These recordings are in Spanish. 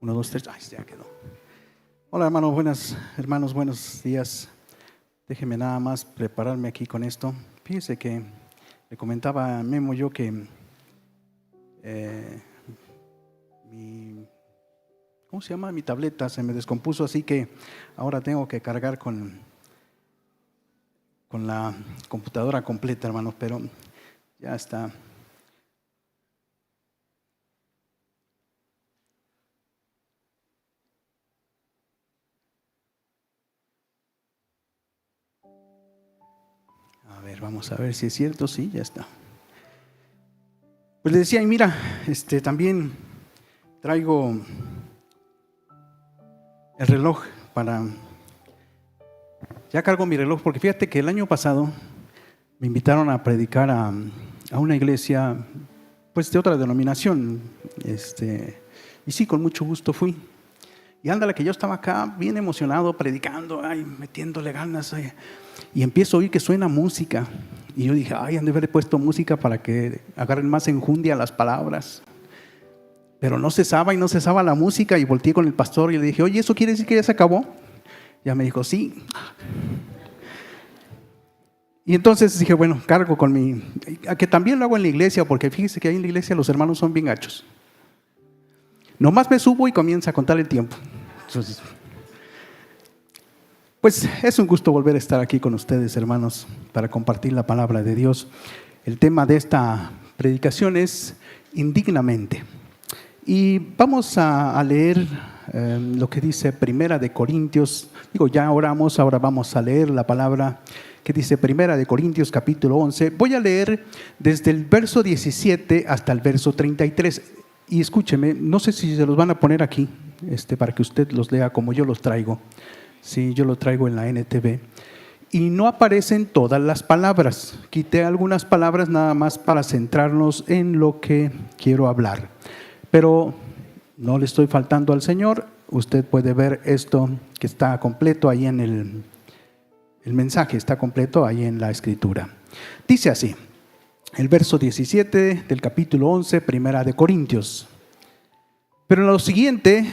Uno, dos, tres. Ay, ya quedó. Hola hermanos, buenos días. Déjenme nada más prepararme aquí con esto. Fíjense que le comentaba a Memo yo que mi tableta se me descompuso, así que ahora tengo que cargar con la computadora completa, hermanos, pero ya está. A ver, vamos a ver si es cierto. Sí, ya está. Pues le decía, y mira, también traigo el reloj ya cargo mi reloj, porque fíjate que el año pasado me invitaron a predicar a una iglesia, pues de otra denominación, y sí, con mucho gusto fui. Y ándale, que yo estaba acá bien emocionado, predicando, metiéndole ganas, y empiezo a oír que suena música. Y yo dije, han de haberle puesto música para que agarren más enjundia las palabras. Pero no cesaba la música, y volteé con el pastor y le dije, oye, ¿eso quiere decir que ya se acabó? Ya me dijo, sí. Y entonces dije, bueno, cargo con que también lo hago en la iglesia, porque fíjese que ahí en la iglesia los hermanos son bien gachos. Nomás me subo y comienza a contar el tiempo. Entonces, pues es un gusto volver a estar aquí con ustedes, hermanos, para compartir la palabra de Dios. El tema de esta predicación es indignamente. Y vamos a leer lo que dice Primera de Corintios. Ya oramos, ahora vamos a leer la palabra que dice Primera de Corintios capítulo 11. Voy a leer desde el verso 17 hasta el verso 33. Y escúcheme, no sé si se los van a poner aquí, para que usted los lea como yo los traigo. Sí, yo lo traigo en la NTV. Y no aparecen todas las palabras. Quité algunas palabras nada más para centrarnos en lo que quiero hablar. Pero no le estoy faltando al Señor. Usted puede ver esto que está completo ahí en el mensaje, está completo ahí en la escritura. Dice así, el verso 17 del capítulo 11, Primera de Corintios. Pero en lo siguiente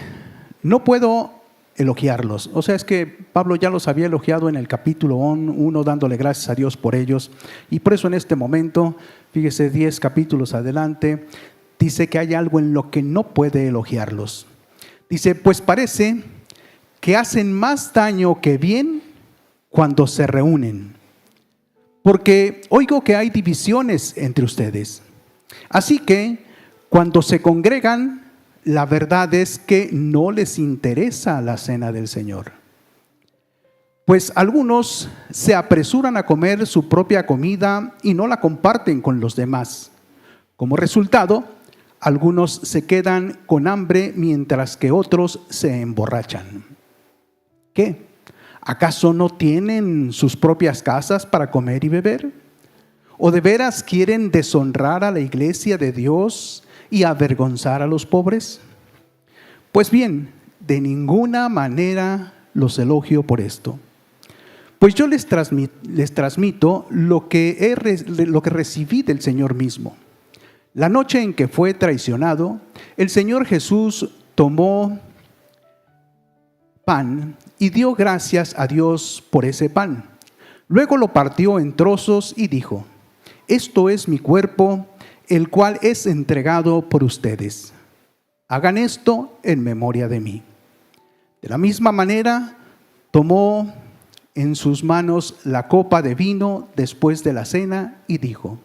no puedo elogiarlos. O sea, es que Pablo ya los había elogiado en el capítulo 1, dándole gracias a Dios por ellos. Y por eso en este momento, fíjese, 10 capítulos adelante, dice que hay algo en lo que no puede elogiarlos. Dice, pues parece que hacen más daño que bien cuando se reúnen, porque oigo que hay divisiones entre ustedes. Así que cuando se congregan, la verdad es que no les interesa la cena del Señor. Pues algunos se apresuran a comer su propia comida y no la comparten con los demás. Como resultado, algunos se quedan con hambre mientras que otros se emborrachan. ¿Qué? ¿Acaso no tienen sus propias casas para comer y beber? ¿O de veras quieren deshonrar a la iglesia de Dios y avergonzar a los pobres? Pues bien, de ninguna manera los elogio por esto. Pues yo les transmito lo que recibí del Señor mismo. La noche en que fue traicionado, el Señor Jesús tomó pan y dio gracias a Dios por ese pan. Luego lo partió en trozos y dijo, esto es mi cuerpo, el cual es entregado por ustedes. Hagan esto en memoria de mí. De la misma manera, tomó en sus manos la copa de vino después de la cena y dijo,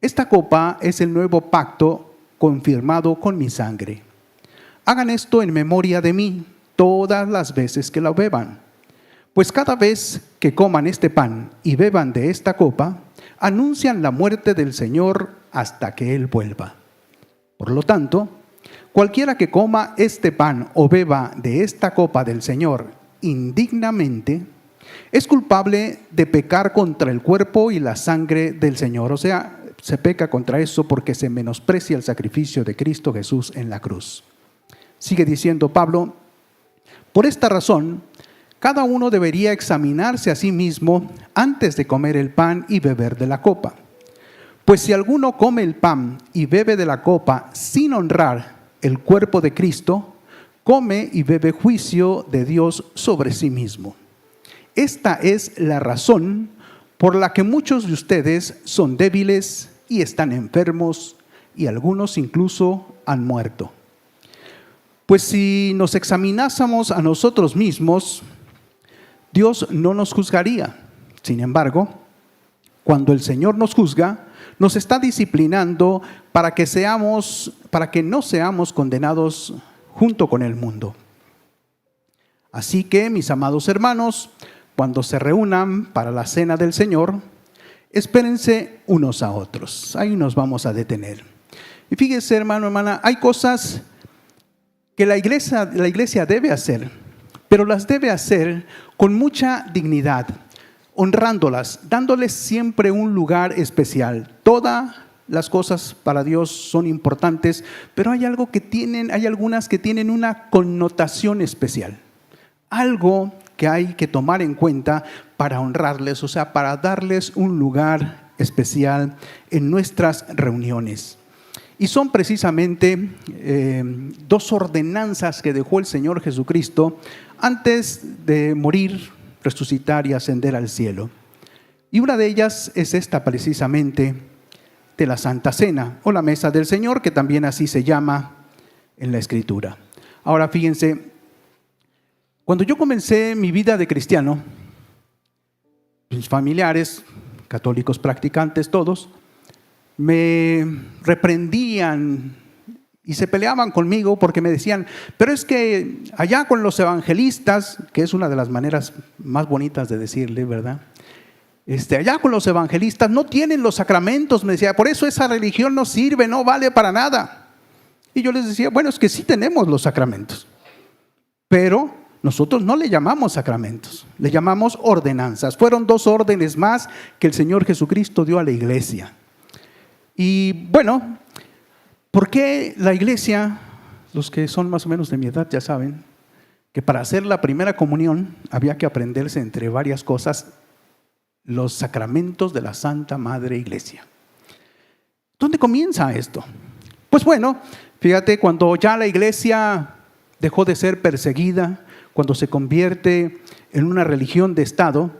esta copa es el nuevo pacto confirmado con mi sangre. Hagan esto en memoria de mí todas las veces que la beban. Pues cada vez que coman este pan y beban de esta copa, anuncian la muerte del Señor hasta que Él vuelva. Por lo tanto, cualquiera que coma este pan o beba de esta copa del Señor indignamente, es culpable de pecar contra el cuerpo y la sangre del Señor. O sea, se peca contra eso porque se menosprecia el sacrificio de Cristo Jesús en la cruz. Sigue diciendo Pablo, por esta razón, cada uno debería examinarse a sí mismo antes de comer el pan y beber de la copa. Pues si alguno come el pan y bebe de la copa sin honrar el cuerpo de Cristo, come y bebe juicio de Dios sobre sí mismo. Esta es la razón por la que muchos de ustedes son débiles y están enfermos, y algunos incluso han muerto. Pues si nos examinásemos a nosotros mismos, Dios no nos juzgaría. Sin embargo, cuando el Señor nos juzga, nos está disciplinando para que no seamos condenados junto con el mundo. Así que, mis amados hermanos, cuando se reúnan para la cena del Señor, espérense unos a otros. Ahí nos vamos a detener. Y fíjese, hermano, hermana, hay cosas que la iglesia debe hacer, pero las debe hacer con mucha dignidad, honrándolas, dándoles siempre un lugar especial. Todas las cosas para Dios son importantes, pero hay algunas que tienen una connotación especial. Algo que hay que tomar en cuenta para honrarles, o sea, para darles un lugar especial en nuestras reuniones. Y son precisamente dos ordenanzas que dejó el Señor Jesucristo antes de morir, resucitar y ascender al cielo. Y una de ellas es esta precisamente de la Santa Cena o la Mesa del Señor, que también así se llama en la Escritura. Ahora fíjense, cuando yo comencé mi vida de cristiano, mis familiares, católicos practicantes todos, me reprendían y se peleaban conmigo porque me decían, pero es que allá con los evangelistas, que es una de las maneras más bonitas de decirle, ¿verdad? Allá con los evangelistas no tienen los sacramentos, me decía, por eso esa religión no sirve, no vale para nada. Y yo les decía, bueno, es que sí tenemos los sacramentos, pero nosotros no le llamamos sacramentos, le llamamos ordenanzas. Fueron 2 órdenes más que el Señor Jesucristo dio a la iglesia. Y bueno, ¿por qué la iglesia, los que son más o menos de mi edad ya saben, que para hacer la primera comunión había que aprenderse, entre varias cosas, los sacramentos de la Santa Madre Iglesia? ¿Dónde comienza esto? Pues bueno, fíjate, cuando ya la iglesia dejó de ser perseguida, cuando se convierte en una religión de Estado,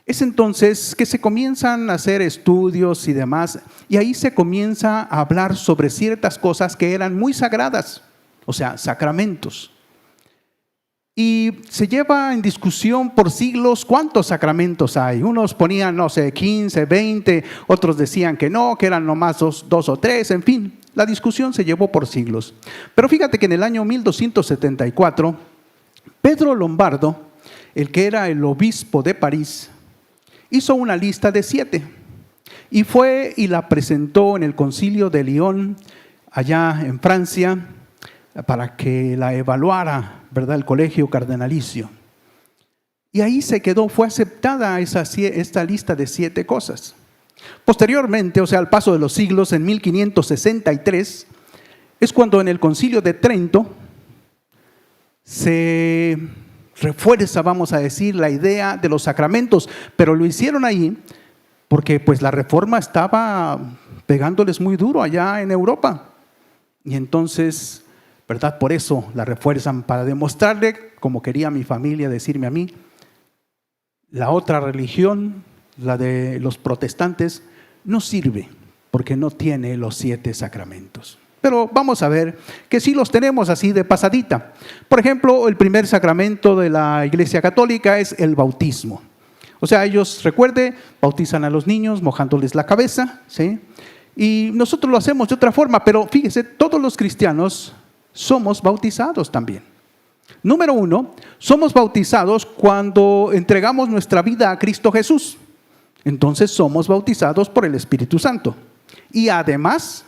es entonces que se comienzan a hacer estudios y demás, y ahí se comienza a hablar sobre ciertas cosas que eran muy sagradas, o sea, sacramentos. Y se lleva en discusión por siglos cuántos sacramentos hay. Unos ponían, 15, 20, otros decían que no, que eran nomás dos o tres, en fin. La discusión se llevó por siglos. Pero fíjate que en el año 1274, Pedro Lombardo, el que era el obispo de París, hizo una lista de 7 y fue y la presentó en el concilio de Lyon, allá en Francia, para que la evaluara, ¿verdad?, el colegio cardenalicio. Y ahí se quedó, fue aceptada esta lista de 7 cosas. Posteriormente, o sea, al paso de los siglos, en 1563, es cuando en el concilio de Trento se refuerza, vamos a decir, la idea de los sacramentos, pero lo hicieron ahí porque pues la reforma estaba pegándoles muy duro allá en Europa. Y entonces, ¿verdad?, por eso la refuerzan, para demostrarle, como quería mi familia decirme a mí, la otra religión, la de los protestantes, no sirve porque no tiene los 7 sacramentos. Pero vamos a ver que sí los tenemos así de pasadita. Por ejemplo, el primer sacramento de la Iglesia Católica es el bautismo. O sea, ellos, recuerde, bautizan a los niños mojándoles la cabeza, ¿sí? Y nosotros lo hacemos de otra forma, pero fíjese, todos los cristianos somos bautizados también. Número 1, somos bautizados cuando entregamos nuestra vida a Cristo Jesús. Entonces somos bautizados por el Espíritu Santo. Y además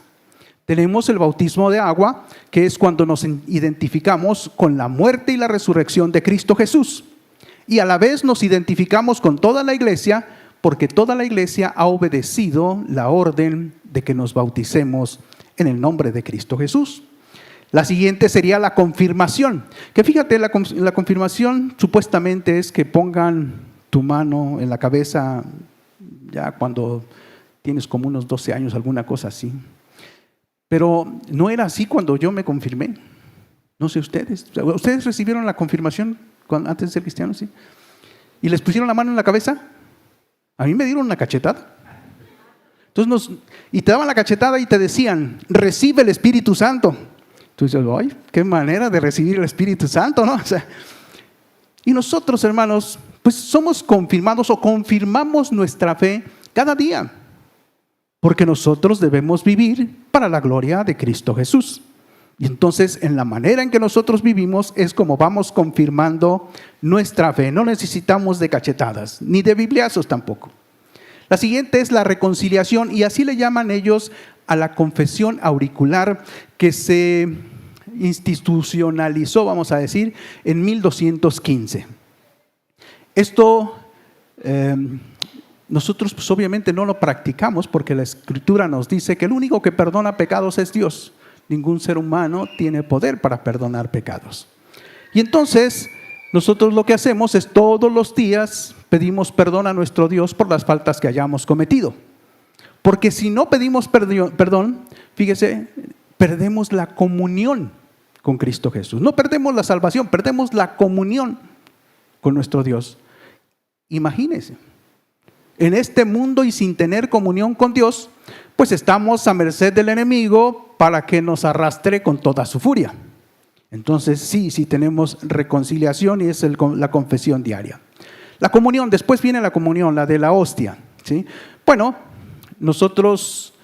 tenemos el bautismo de agua, que es cuando nos identificamos con la muerte y la resurrección de Cristo Jesús. Y a la vez nos identificamos con toda la iglesia, porque toda la iglesia ha obedecido la orden de que nos bauticemos en el nombre de Cristo Jesús. La siguiente sería la confirmación, que fíjate, la confirmación supuestamente es que pongan tu mano en la cabeza ya cuando tienes como unos 12 años, alguna cosa así. Pero no era así cuando yo me confirmé. No sé ustedes. ¿Ustedes recibieron la confirmación antes de ser cristianos? ¿Sí? ¿Y les pusieron la mano en la cabeza? A mí me dieron una cachetada. Entonces y te daban la cachetada y te decían, recibe el Espíritu Santo. Entonces, ay, qué manera de recibir el Espíritu Santo, ¿no? O sea, y nosotros, hermanos, pues somos confirmados o confirmamos nuestra fe cada día. Porque nosotros debemos vivir para la gloria de Cristo Jesús. Y entonces, en la manera en que nosotros vivimos es como vamos confirmando nuestra fe. No necesitamos de cachetadas, ni de bibliazos tampoco. La siguiente es la reconciliación, y así le llaman ellos a la confesión auricular que se institucionalizó, vamos a decir, en 1215. Esto nosotros pues obviamente no lo practicamos porque la Escritura nos dice que el único que perdona pecados es Dios. Ningún ser humano tiene poder para perdonar pecados. Y entonces nosotros lo que hacemos es todos los días pedimos perdón a nuestro Dios por las faltas que hayamos cometido. Porque si no pedimos perdón, fíjese, perdemos la comunión con Cristo Jesús. No perdemos la salvación, perdemos la comunión con nuestro Dios. Imagínense, en este mundo y sin tener comunión con Dios, pues estamos a merced del enemigo para que nos arrastre con toda su furia. Entonces sí tenemos reconciliación y es la confesión diaria. La comunión, después viene la comunión, la de la hostia, ¿sí? Bueno, nosotros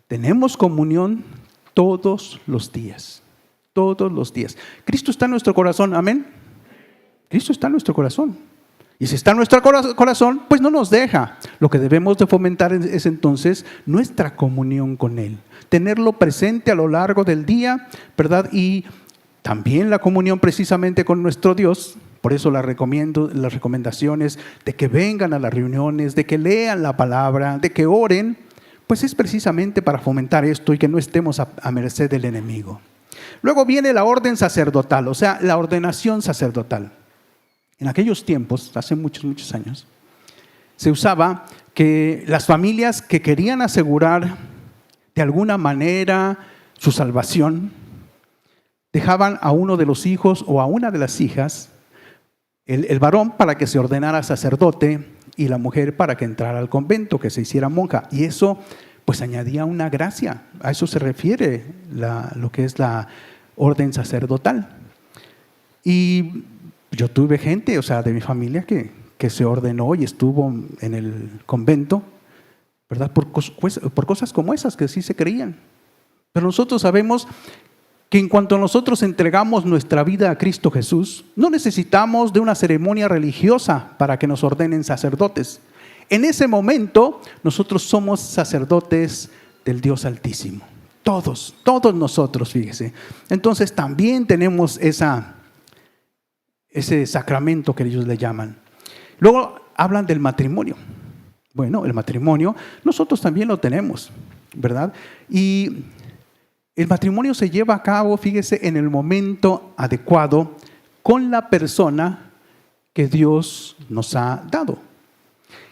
tenemos comunión todos los días, todos los días. Cristo está en nuestro corazón, amén. Cristo está en nuestro corazón. Y si está en nuestro corazón, pues no nos deja. Lo que debemos de fomentar es entonces nuestra comunión con Él. Tenerlo presente a lo largo del día, ¿verdad? Y también la comunión precisamente con nuestro Dios. Por eso las recomendaciones de que vengan a las reuniones, de que lean la palabra, de que oren, pues es precisamente para fomentar esto y que no estemos a merced del enemigo. Luego viene la orden sacerdotal, o sea, la ordenación sacerdotal. En aquellos tiempos, hace muchos años, se usaba que las familias que querían asegurar de alguna manera su salvación, dejaban a uno de los hijos o a una de las hijas, el varón para que se ordenara sacerdote y la mujer para que entrara al convento, que se hiciera monja. Y eso pues añadía una gracia. A eso se refiere lo que es la orden sacerdotal. Y yo tuve gente, o sea, de mi familia que se ordenó y estuvo en el convento, ¿verdad? Por cosas como esas que sí se creían. Pero nosotros sabemos que en cuanto nosotros entregamos nuestra vida a Cristo Jesús, no necesitamos de una ceremonia religiosa para que nos ordenen sacerdotes. En ese momento, nosotros somos sacerdotes del Dios Altísimo. Todos nosotros, fíjese. Entonces también tenemos ese sacramento que ellos le llaman. Luego hablan del matrimonio. Bueno, el matrimonio nosotros también lo tenemos, ¿verdad? Y el matrimonio se lleva a cabo, fíjese, en el momento adecuado con la persona que Dios nos ha dado.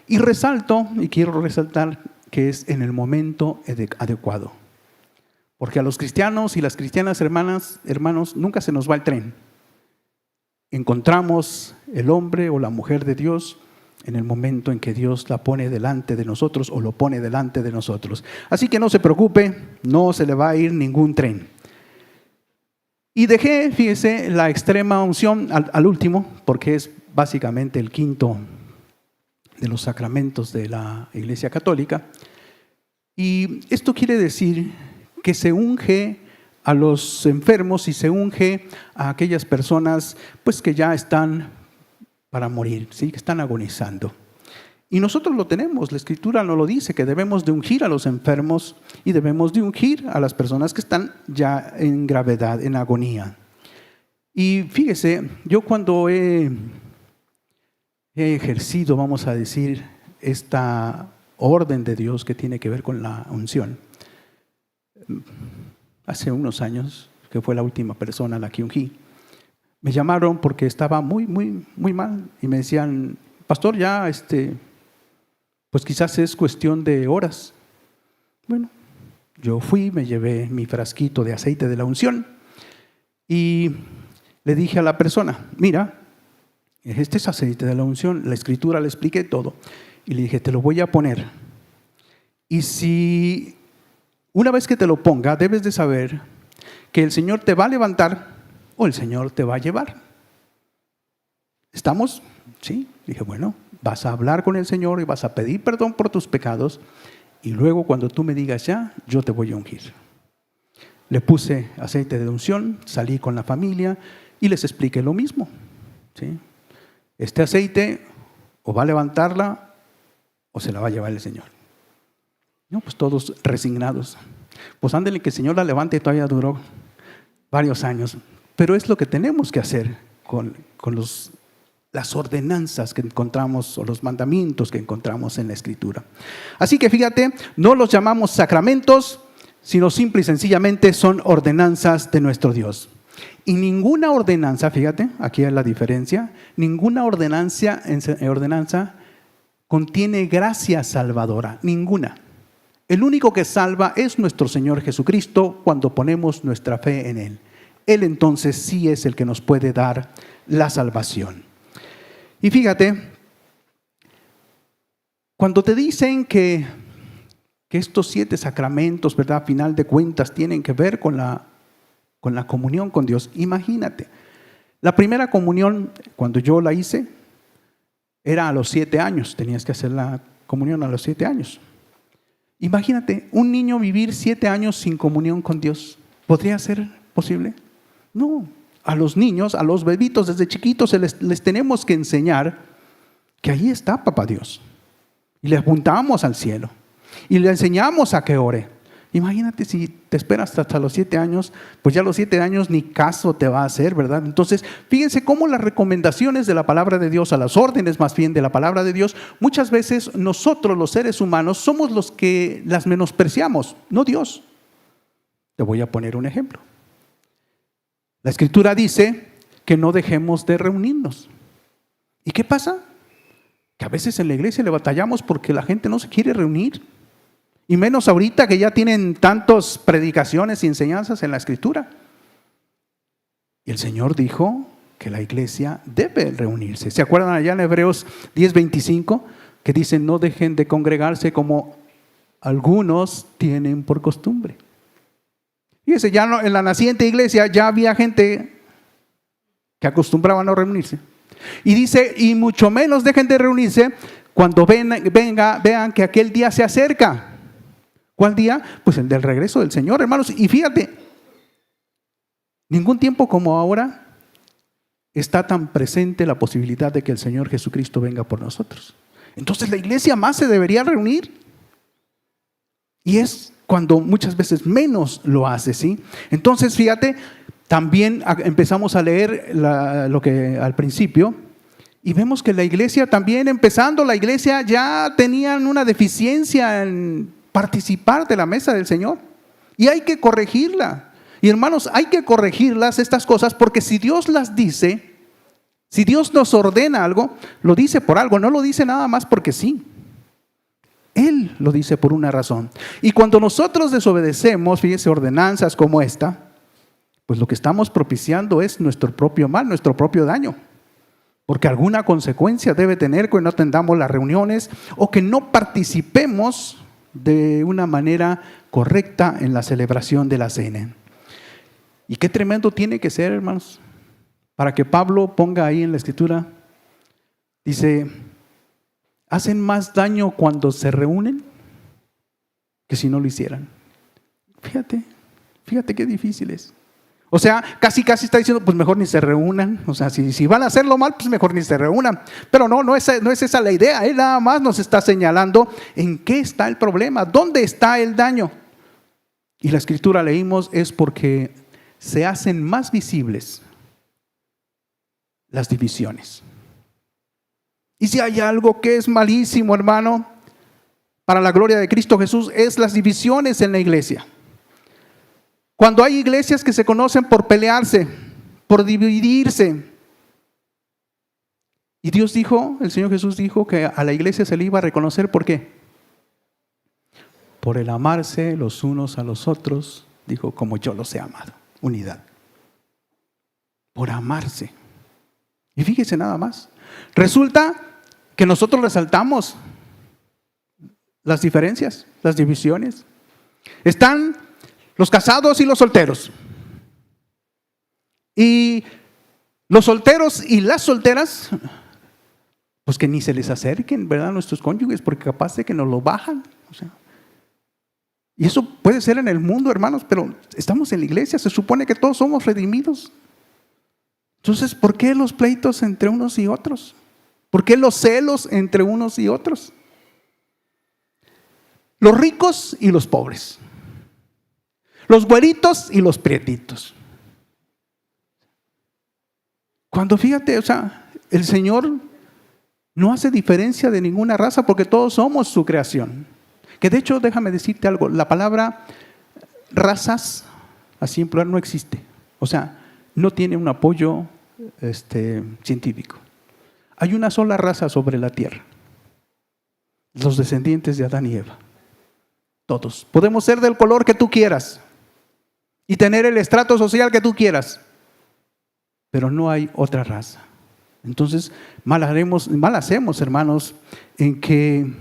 Y quiero resaltar que es en el momento adecuado. Porque a los cristianos y las cristianas hermanos, nunca se nos va el tren. Encontramos el hombre o la mujer de Dios en el momento en que Dios la pone delante de nosotros o lo pone delante de nosotros. Así que no se preocupe, no se le va a ir ningún tren. Y dejé, fíjese, la extrema unción al último, porque es básicamente el quinto de los sacramentos de la Iglesia Católica. Y esto quiere decir que se unge a los enfermos y se unge a aquellas personas pues que ya están para morir, ¿sí? Que están agonizando. Y nosotros lo tenemos, la Escritura nos lo dice, que debemos de ungir a los enfermos y debemos de ungir a las personas que están ya en gravedad, en agonía. Y fíjese, yo cuando he ejercido, vamos a decir, esta orden de Dios que tiene que ver con la unción, hace unos años, que fue la última persona a la que ungí, me llamaron porque estaba muy mal y me decían, pastor, ya pues quizás es cuestión de horas. Bueno, yo fui, me llevé mi frasquito de aceite de la unción y le dije a la persona, mira, este es aceite de la unción, la escritura le expliqué todo. Y le dije, te lo voy a poner. Y si una vez que te lo ponga, debes de saber que el Señor te va a levantar o el Señor te va a llevar. ¿Estamos? Sí. Dije, bueno, vas a hablar con el Señor y vas a pedir perdón por tus pecados. Y luego cuando tú me digas ya, yo te voy a ungir. Le puse aceite de unción, salí con la familia y les expliqué lo mismo. ¿Sí? Este aceite o va a levantarla o se la va a llevar el Señor. No, pues todos resignados. Pues ándele que el Señor la levante, y todavía duró varios años. Pero es lo que tenemos que hacer con las ordenanzas que encontramos o los mandamientos que encontramos en la Escritura. Así que fíjate, no los llamamos sacramentos, sino simple y sencillamente son ordenanzas de nuestro Dios. Y ninguna ordenanza, fíjate, aquí es la diferencia, ninguna ordenanza contiene gracia salvadora, ninguna. El único que salva es nuestro Señor Jesucristo cuando ponemos nuestra fe en Él. Él entonces sí es el que nos puede dar la salvación. Y fíjate, cuando te dicen que estos 7 sacramentos, ¿verdad?, a final de cuentas tienen que ver con la comunión con Dios. Imagínate, la primera comunión, cuando yo la hice, era a los 7 años. Tenías que hacer la comunión a los 7 años. Imagínate, un niño vivir 7 años sin comunión con Dios. ¿Podría ser posible? No. A los niños, a los bebitos desde chiquitos les tenemos que enseñar que ahí está Papá Dios. Y le apuntamos al cielo. Y le enseñamos a que ore. Imagínate si te esperas hasta los 7 años, pues ya a los 7 años ni caso te va a hacer, ¿verdad? Entonces, fíjense cómo las recomendaciones de la palabra de Dios, a las órdenes más bien de la palabra de Dios, muchas veces nosotros los seres humanos somos los que las menospreciamos, no Dios. Te voy a poner un ejemplo. La Escritura dice que no dejemos de reunirnos. ¿Y qué pasa? Que a veces en la iglesia le batallamos porque la gente no se quiere reunir. Y menos ahorita que ya tienen tantas predicaciones y enseñanzas en la Escritura. Y el Señor dijo que la iglesia debe reunirse. ¿Se acuerdan allá en Hebreos 10:25? Que dicen, no dejen de congregarse como algunos tienen por costumbre. Fíjense, ya en la naciente iglesia ya había gente que acostumbraba a no reunirse. Y dice, y mucho menos dejen de reunirse cuando vean que aquel día se acerca. ¿Cuál día? Pues el del regreso del Señor, hermanos. Y fíjate, ningún tiempo como ahora está tan presente la posibilidad de que el Señor Jesucristo venga por nosotros. Entonces la iglesia más se debería reunir. Y es cuando muchas veces menos lo hace, ¿sí? Entonces, fíjate, también empezamos a leer lo que al principio y vemos que la iglesia también, empezando la iglesia, ya tenían una deficiencia en participar de la mesa del Señor. Y hay que corregirla. Y hermanos, hay que corregirlas estas cosas porque si Dios las dice, si Dios nos ordena algo, lo dice por algo, no lo dice nada más porque sí. Él lo dice por una razón. Y cuando nosotros desobedecemos, fíjense, ordenanzas como esta, pues lo que estamos propiciando es nuestro propio mal, nuestro propio daño. Porque alguna consecuencia debe tener que no atendamos las reuniones o que no participemos de una manera correcta en la celebración de la cena. Y qué tremendo tiene que ser, hermanos, para que Pablo ponga ahí en la Escritura, dice, hacen más daño cuando se reúnen que si no lo hicieran. Fíjate qué difícil es. O sea, casi está diciendo, pues mejor ni se reúnan. O sea, si van a hacerlo mal, pues mejor ni se reúnan. Pero no es esa la idea. Él nada más nos está señalando en qué está el problema, dónde está el daño. Y la Escritura leímos es porque se hacen más visibles las divisiones. Y si hay algo que es malísimo, hermano, para la gloria de Cristo Jesús, es las divisiones en la iglesia. Cuando hay iglesias que se conocen por pelearse, por dividirse. Y Dios dijo, el Señor Jesús dijo que a la iglesia se le iba a reconocer, ¿por qué? Por el amarse los unos a los otros, dijo, como yo los he amado. Unidad. por amarse. Y fíjese nada más. Resulta que nosotros resaltamos las diferencias, las divisiones. Están los casados y los solteros. Y los solteros y las solteras, pues que ni se les acerquen, ¿verdad?, a nuestros cónyuges, porque capaz de que nos lo bajan. O sea, y eso puede ser en el mundo, hermanos, pero estamos en la iglesia, se supone que todos somos redimidos. Entonces, ¿por qué los pleitos entre unos y otros? ¿Por qué los celos entre unos y otros? Los ricos y los pobres. Los güeritos y los prietitos. Cuando fíjate, o sea, el Señor no hace diferencia de ninguna raza porque todos somos su creación. Que de hecho, déjame decirte algo, la palabra razas, así en plural, no existe. O sea, no tiene un apoyo científico. Hay una sola raza sobre la tierra. Los descendientes de Adán y Eva. Todos. Podemos ser del color que tú quieras y tener el estrato social que tú quieras, pero no hay otra raza. Entonces, mal hacemos, hermanos, en que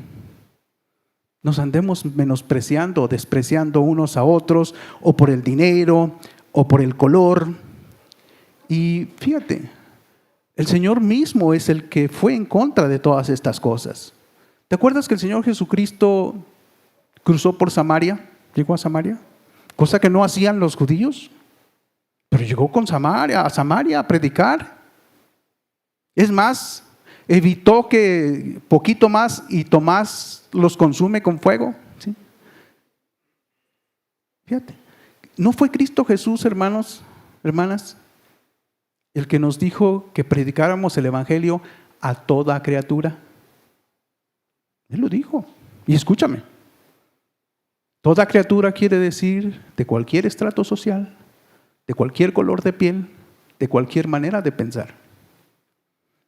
nos andemos menospreciando o despreciando unos a otros, o por el dinero, o por el color. Y fíjate, el Señor mismo es el que fue en contra de todas estas cosas. ¿Te acuerdas que el Señor Jesucristo cruzó por Samaria? Llegó a Samaria, cosa que no hacían los judíos, pero llegó a Samaria a predicar. Es más, evitó que poquito más y Tomás los consume con fuego. ¿Sí? Fíjate, ¿no fue Cristo Jesús, hermanos, hermanas, el que nos dijo que predicáramos el evangelio a toda criatura? Él lo dijo. Y escúchame, toda criatura quiere decir de cualquier estrato social, de cualquier color de piel, de cualquier manera de pensar.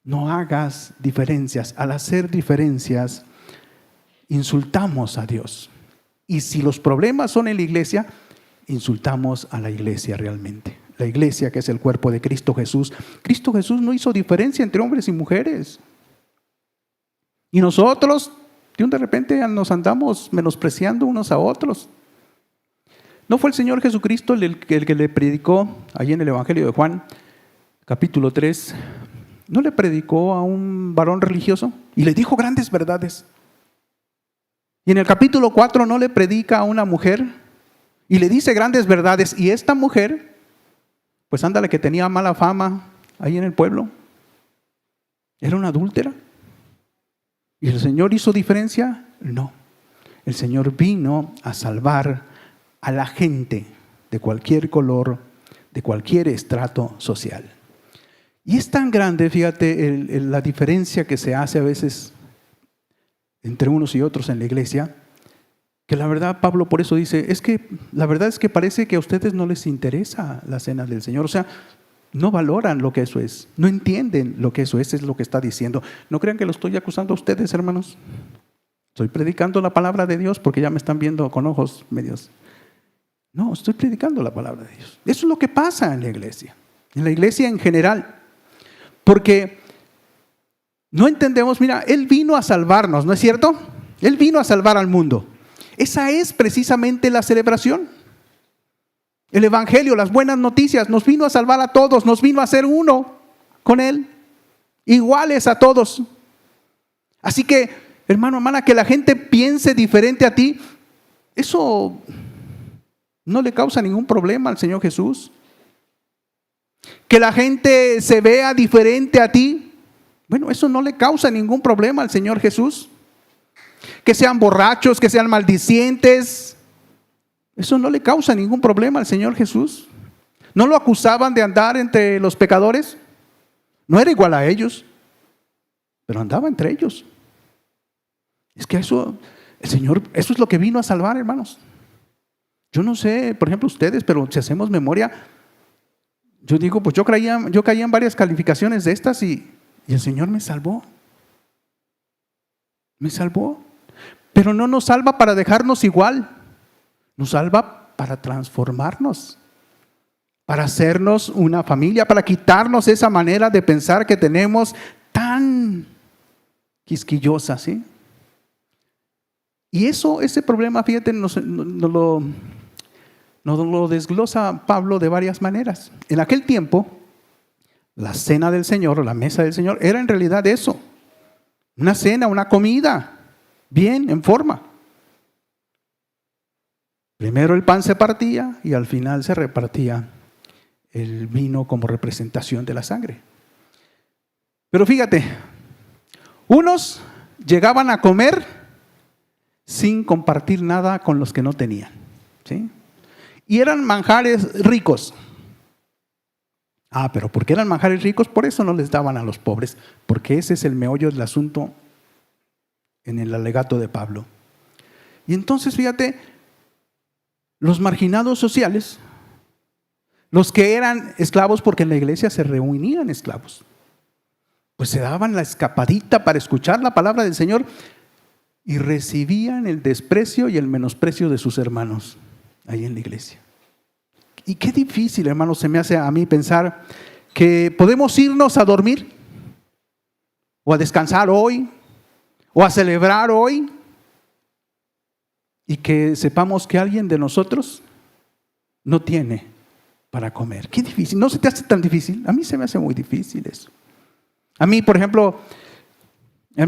No hagas diferencias. Al hacer diferencias, insultamos a Dios. Y si los problemas son en la iglesia, insultamos a la iglesia realmente. La iglesia, que es el cuerpo de Cristo Jesús. Cristo Jesús no hizo diferencia entre hombres y mujeres. Y nosotros, de repente, nos andamos menospreciando unos a otros. ¿No fue el Señor Jesucristo el que le predicó, allí en el Evangelio de Juan, capítulo 3, no le predicó a un varón religioso y le dijo grandes verdades? Y en el capítulo 4 no le predica a una mujer y le dice grandes verdades. Y esta mujer, pues ándale, que tenía mala fama ahí en el pueblo, era una adúltera. ¿Y el Señor hizo diferencia? No. El Señor vino a salvar a la gente de cualquier color, de cualquier estrato social. Y es tan grande, fíjate, la diferencia que se hace a veces entre unos y otros en la iglesia, que la verdad Pablo por eso dice, la verdad es que parece que a ustedes no les interesa la cena del Señor. O sea, no valoran lo que eso es, no entienden lo que eso es lo que está diciendo. No crean que lo estoy acusando a ustedes, hermanos. Estoy predicando la palabra de Dios porque ya me están viendo con ojos medios. No, estoy predicando la palabra de Dios. Eso es lo que pasa en la iglesia en general. Porque no entendemos, mira, Él vino a salvarnos, ¿no es cierto? Él vino a salvar al mundo. Esa es precisamente la celebración. El evangelio, las buenas noticias, nos vino a salvar a todos, nos vino a hacer uno con Él, iguales a todos. Así que, hermano, hermana, que la gente piense diferente a ti, eso no le causa ningún problema al Señor Jesús. Que la gente se vea diferente a ti, bueno, eso no le causa ningún problema al Señor Jesús. Que sean borrachos, que sean maldicientes, eso no le causa ningún problema al Señor Jesús. ¿No lo acusaban de andar entre los pecadores? No era igual a ellos, pero andaba entre ellos. Es que eso, el Señor, eso es lo que vino a salvar, hermanos. Yo no sé, por ejemplo, ustedes, pero si hacemos memoria, yo digo, pues yo caía en varias calificaciones de estas y el Señor me salvó. Me salvó. Pero no nos salva para dejarnos igual. Nos salva para transformarnos, para hacernos una familia, para quitarnos esa manera de pensar que tenemos tan quisquillosa, ¿sí? Y ese problema, fíjate, nos lo desglosa Pablo de varias maneras. En aquel tiempo, la cena del Señor o la mesa del Señor era en realidad eso, una cena, una comida, bien, en forma. Primero el pan se partía y al final se repartía el vino como representación de la sangre. Pero fíjate, unos llegaban a comer sin compartir nada con los que no tenían, ¿sí? Y eran manjares ricos. Pero porque eran manjares ricos, por eso no les daban a los pobres, porque ese es el meollo del asunto en el alegato de Pablo. Y entonces, fíjate, los marginados sociales, los que eran esclavos, porque en la iglesia se reunían esclavos, pues se daban la escapadita para escuchar la palabra del Señor y recibían el desprecio y el menosprecio de sus hermanos ahí en la iglesia. Y qué difícil, hermanos, se me hace a mí pensar que podemos irnos a dormir o a descansar hoy o a celebrar hoy y que sepamos que alguien de nosotros no tiene para comer. Qué difícil. ¿No se te hace tan difícil? A mí se me hace muy difícil eso. A mí, por ejemplo,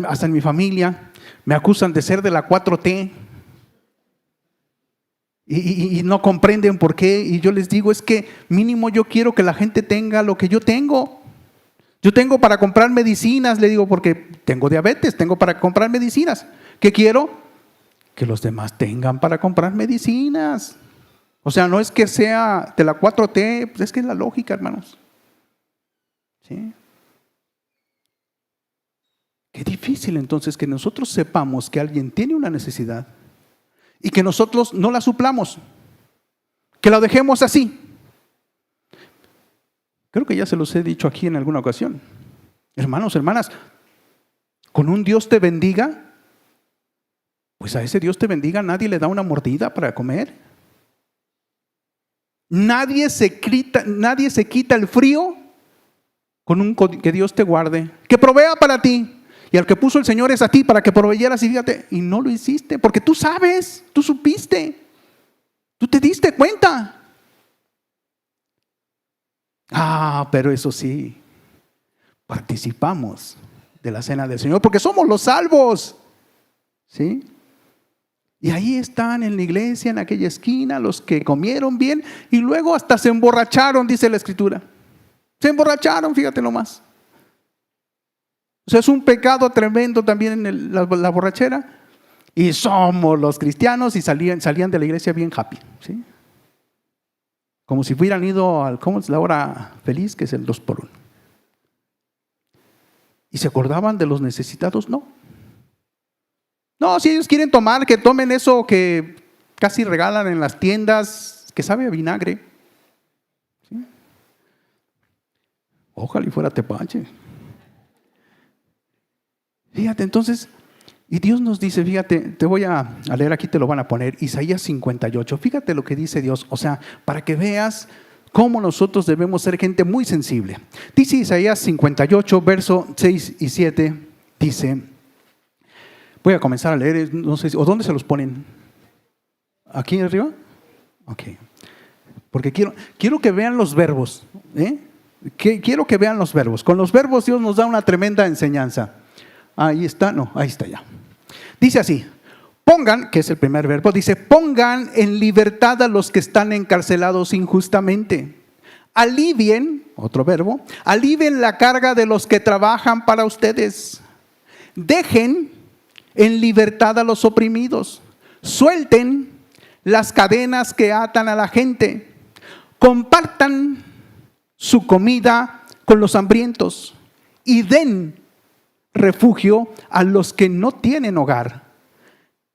hasta en mi familia me acusan de ser de la 4T y no comprenden por qué. Y yo les digo, es que mínimo yo quiero que la gente tenga lo que yo tengo. Yo tengo para comprar medicinas, le digo, porque tengo diabetes, tengo para comprar medicinas. ¿Qué quiero? Que los demás tengan para comprar medicinas. O sea, no es que sea de la 4T, pues es que es la lógica, hermanos. ¿Sí? Qué difícil entonces que nosotros sepamos que alguien tiene una necesidad y que nosotros no la suplamos, que la dejemos así. Creo que ya se los he dicho aquí en alguna ocasión. Hermanos, hermanas, con un Dios te bendiga, pues a ese Dios te bendiga nadie le da una mordida para comer. Nadie se quita el frío con que Dios te guarde, que provea para ti. Y al que puso el Señor es a ti para que proveyeras, y fíjate, y no lo hiciste, porque tú sabes, tú supiste, tú te diste cuenta. Pero eso sí, participamos de la cena del Señor, porque somos los salvos, ¿sí? Y ahí están en la iglesia, en aquella esquina, los que comieron bien, y luego hasta se emborracharon, dice la Escritura. Se emborracharon, fíjate nomás. O sea, es un pecado tremendo también en la borrachera. Y somos los cristianos y salían de la iglesia bien happy, ¿sí? Como si hubieran ido al, ¿cómo es la hora feliz? Que es el 2x1. ¿Y se acordaban de los necesitados? No. No, si ellos quieren tomar, que tomen eso que casi regalan en las tiendas, que sabe a vinagre. ¿Sí? Ojalá y fuera tepache. Fíjate, entonces, y Dios nos dice, fíjate, te voy a leer aquí, te lo van a poner, Isaías 58. Fíjate lo que dice Dios, o sea, para que veas cómo nosotros debemos ser gente muy sensible. Dice Isaías 58, verso 6 y 7, dice, voy a comenzar a leer, no sé, ¿o dónde se los ponen? ¿Aquí arriba? Ok. Porque quiero que vean los verbos, quiero que vean los verbos. Con los verbos Dios nos da una tremenda enseñanza. Ahí está, no, ahí está ya. Dice así, pongan, que es el primer verbo, dice, pongan en libertad a los que están encarcelados injustamente. Alivien, otro verbo, alivien la carga de los que trabajan para ustedes. Dejen en libertad a los oprimidos. Suelten las cadenas que atan a la gente. Compartan su comida con los hambrientos y den refugio a los que no tienen hogar.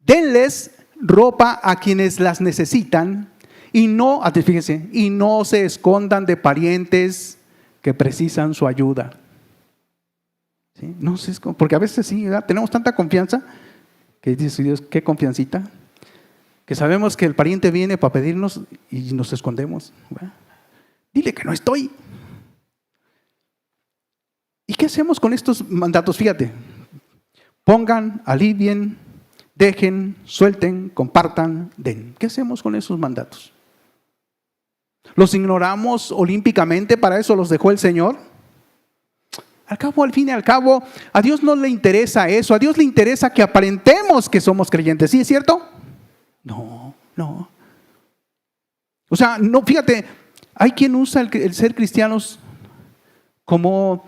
Denles ropa a quienes las necesitan y no, fíjense, y no se escondan de parientes que precisan su ayuda. ¿Sí? No sé, porque a veces sí, ¿verdad? Tenemos tanta confianza que dice Dios, qué confiancita, que sabemos que el pariente viene para pedirnos y nos escondemos, ¿verdad? Dile que no estoy. ¿Y qué hacemos con estos mandatos? Fíjate, pongan, alivien, dejen, suelten, compartan, den. ¿Qué hacemos con esos mandatos? ¿Los ignoramos olímpicamente? ¿Para eso los dejó el Señor? Al fin y al cabo, a Dios no le interesa eso. A Dios le interesa que aparentemos que somos creyentes. ¿Sí es cierto? No. O sea, no, fíjate, hay quien usa el ser cristianos como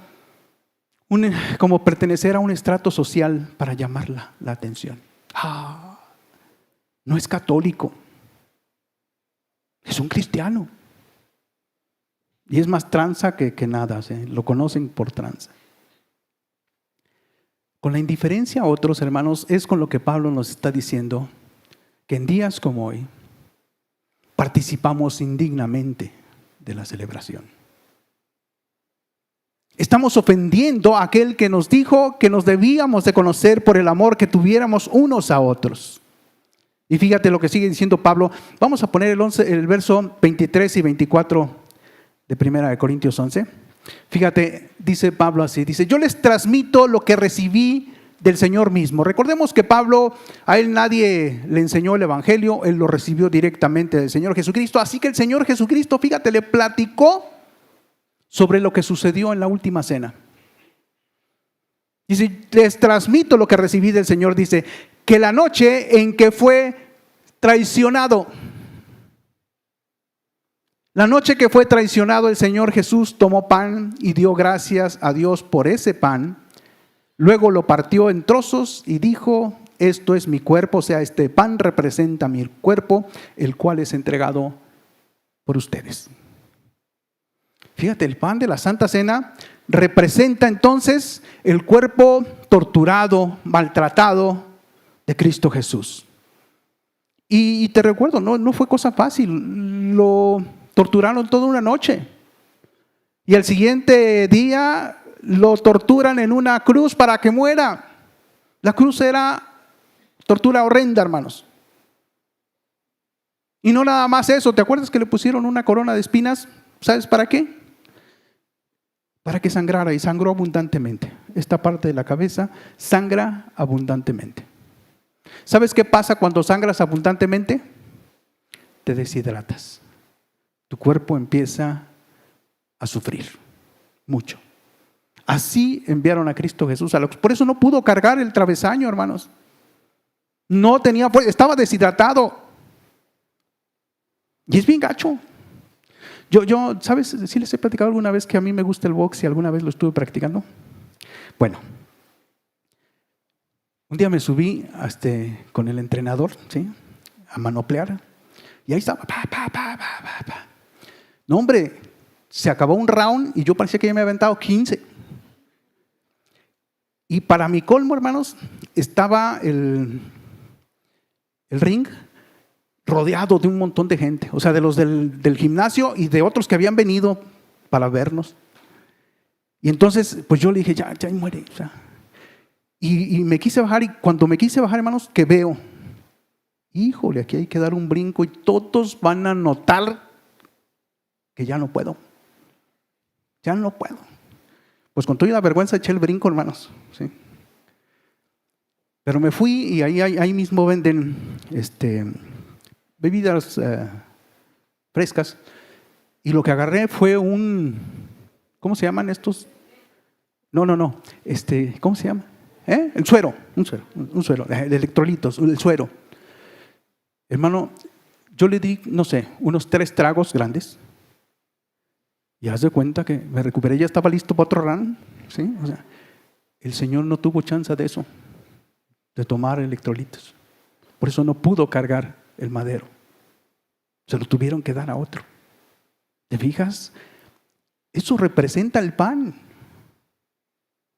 pertenecer a un estrato social para llamar la atención. No es católico, es un cristiano. Y es más tranza que nada, lo conocen por tranza. Con la indiferencia a otros, hermanos, es con lo que Pablo nos está diciendo que en días como hoy participamos indignamente de la celebración. Estamos ofendiendo a aquel que nos dijo que nos debíamos de conocer por el amor que tuviéramos unos a otros. Y fíjate lo que sigue diciendo Pablo. Vamos a poner el verso 23 y 24 de 1 Corintios 11. Fíjate, dice Pablo así, dice: yo les transmito lo que recibí del Señor mismo. Recordemos que Pablo, a él nadie le enseñó el evangelio, él lo recibió directamente del Señor Jesucristo. Así que el Señor Jesucristo, fíjate, le platicó sobre lo que sucedió en la última cena. Dice: les transmito lo que recibí del Señor. Dice que la noche en que fue traicionado, la noche que fue traicionado, el Señor Jesús tomó pan y dio gracias a Dios por ese pan. Luego lo partió en trozos y dijo: esto es mi cuerpo, o sea, este pan representa mi cuerpo, el cual es entregado por ustedes. Fíjate, el pan de la Santa Cena representa entonces el cuerpo torturado, maltratado de Cristo Jesús. Y te recuerdo, no fue cosa fácil, lo torturaron toda una noche. Y al siguiente día lo torturan en una cruz para que muera. La cruz era tortura horrenda, hermanos. Y no nada más eso, ¿te acuerdas que le pusieron una corona de espinas? ¿Sabes para qué? Para que sangrara, y sangró abundantemente. Esta parte de la cabeza sangra abundantemente. ¿Sabes qué pasa cuando sangras abundantemente? Te deshidratas. Tu cuerpo empieza a sufrir mucho. Así enviaron a Cristo Jesús a la cruz. Por eso no pudo cargar el travesaño, hermanos. No tenía fuerza, estaba deshidratado. Y es bien gacho. Yo, ¿sabes? Sí les he platicado alguna vez que a mí me gusta el box y alguna vez lo estuve practicando. Bueno, un día me subí con el entrenador, ¿sí?, a manoplear. Y ahí estaba, No, hombre, se acabó un round y yo parecía que ya me había aventado 15. Y para mi colmo, hermanos, estaba el ring rodeado de un montón de gente, o sea, de los del gimnasio y de otros que habían venido para vernos. Y entonces, pues yo le dije, ya muere. O sea, y me quise bajar, y cuando me quise bajar, hermanos, que veo, híjole, aquí hay que dar un brinco y todos van a notar que ya no puedo. Ya no puedo. Pues con toda la vergüenza eché el brinco, hermanos, ¿sí? Pero me fui y ahí mismo venden bebidas frescas, y lo que agarré fue ¿cómo se llaman estos? No, ¿cómo se llama? El suero, un suero, de electrolitos, el suero. Hermano, yo le di, no sé, unos 3 tragos grandes, y haz de cuenta que me recuperé, ya estaba listo para otro round, ¿sí? O sea, el Señor no tuvo chance de eso, de tomar electrolitos. Por eso no pudo cargar el madero. Se lo tuvieron que dar a otro. ¿Te fijas? Eso representa el pan.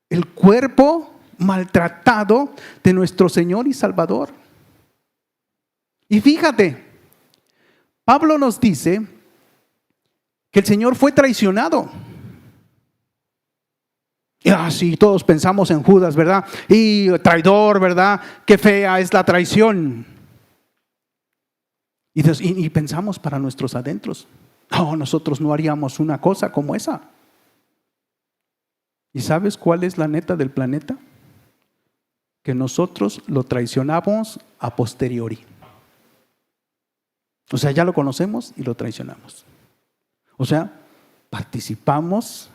El cuerpo maltratado de nuestro Señor y Salvador. Y fíjate, Pablo nos dice que el Señor fue traicionado. Y así todos pensamos en Judas, ¿verdad? Y traidor, ¿verdad? Qué fea es la traición. Y pensamos para nuestros adentros. No, nosotros no haríamos una cosa como esa. ¿Y sabes cuál es la neta del planeta? Que nosotros lo traicionamos a posteriori. O sea, ya lo conocemos y lo traicionamos. O sea, participamos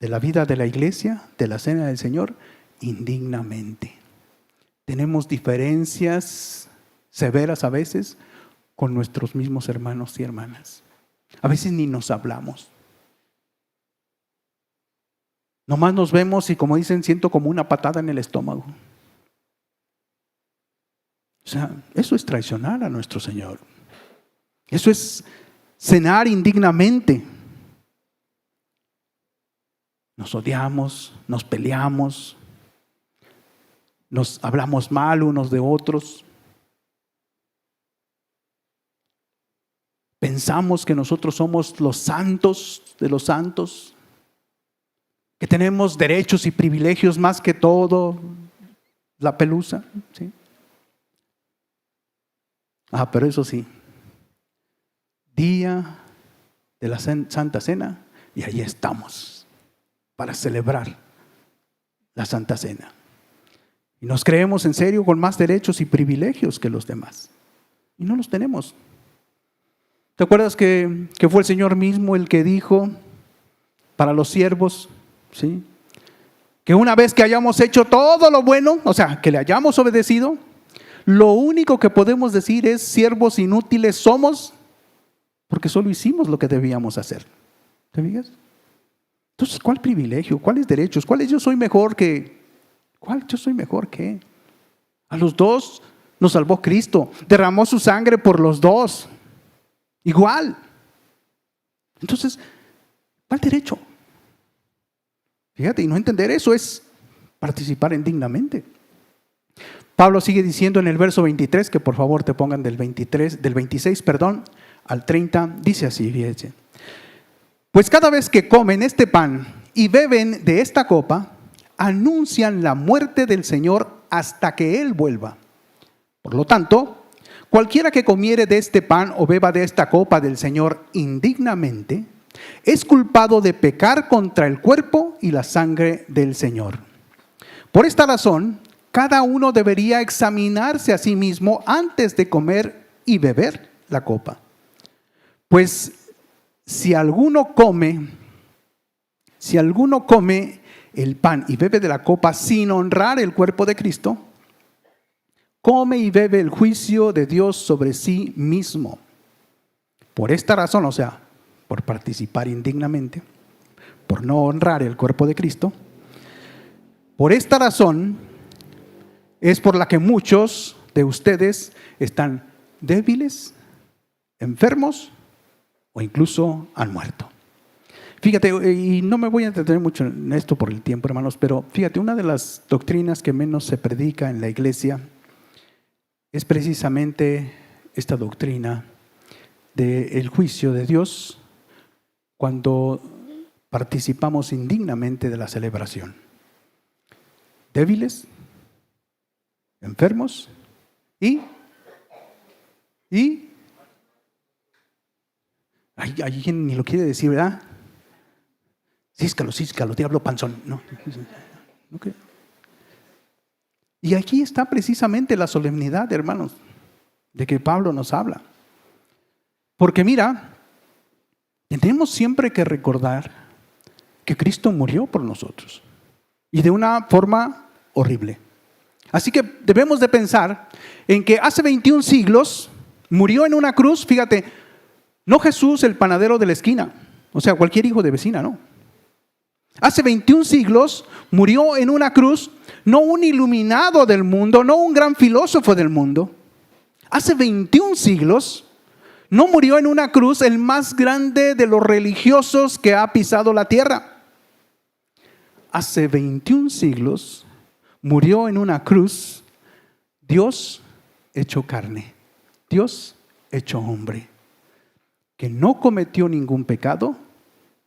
de la vida de la iglesia, de la cena del Señor, indignamente. Tenemos diferencias severas a veces con nuestros mismos hermanos y hermanas. A veces ni nos hablamos. Nomás nos vemos y, como dicen, siento como una patada en el estómago. O sea, eso es traicionar a nuestro Señor. Eso es cenar indignamente. Nos odiamos, nos peleamos, nos hablamos mal unos de otros. Pensamos que nosotros somos los santos de los santos, que tenemos derechos y privilegios más que todo la pelusa, ¿sí? Pero eso sí, día de la Santa Cena, y ahí estamos para celebrar la Santa Cena. Y nos creemos en serio con más derechos y privilegios que los demás. Y no los tenemos. ¿Te acuerdas que fue el Señor mismo el que dijo para los siervos, ¿sí?, que una vez que hayamos hecho todo lo bueno, o sea, que le hayamos obedecido, lo único que podemos decir es: siervos inútiles somos, porque solo hicimos lo que debíamos hacer? ¿Te fijas? Entonces, ¿cuál privilegio? ¿Cuáles derechos? ¿Cuáles yo soy mejor que? ¿Cuál yo soy mejor que? A los dos nos salvó Cristo, derramó su sangre por los dos. Igual. Entonces, ¿cuál derecho? Fíjate, y no entender eso es participar indignamente. Pablo sigue diciendo en el verso 23, que por favor te pongan del 26 al 30, dice así, fíjense: pues cada vez que comen este pan y beben de esta copa, anuncian la muerte del Señor hasta que Él vuelva. Por lo tanto, cualquiera que comiere de este pan o beba de esta copa del Señor indignamente, es culpado de pecar contra el cuerpo y la sangre del Señor. Por esta razón, cada uno debería examinarse a sí mismo antes de comer y beber la copa. Pues si alguno come el pan y bebe de la copa sin honrar el cuerpo de Cristo, come y bebe el juicio de Dios sobre sí mismo. Por esta razón, o sea, por participar indignamente, por no honrar el cuerpo de Cristo, por esta razón es por la que muchos de ustedes están débiles, enfermos o incluso han muerto. Fíjate, y no me voy a entretener mucho en esto por el tiempo, hermanos, pero fíjate, una de las doctrinas que menos se predica en la iglesia es precisamente esta doctrina del juicio de Dios cuando participamos indignamente de la celebración. Débiles, enfermos y alguien ni lo quiere decir, ¿verdad? Císcalo, diablo panzón. No. Okay. Y aquí está precisamente la solemnidad, hermanos, de que Pablo nos habla. Porque mira, tenemos siempre que recordar que Cristo murió por nosotros y de una forma horrible. Así que debemos de pensar en que hace 21 siglos murió en una cruz, fíjate, no Jesús el panadero de la esquina, o sea, cualquier hijo de vecina, no. Hace 21 siglos murió en una cruz no un iluminado del mundo, no un gran filósofo del mundo. Hace 21 siglos no murió en una cruz el más grande de los religiosos que ha pisado la tierra. Hace 21 siglos murió en una cruz Dios hecho carne, Dios hecho hombre, que no cometió ningún pecado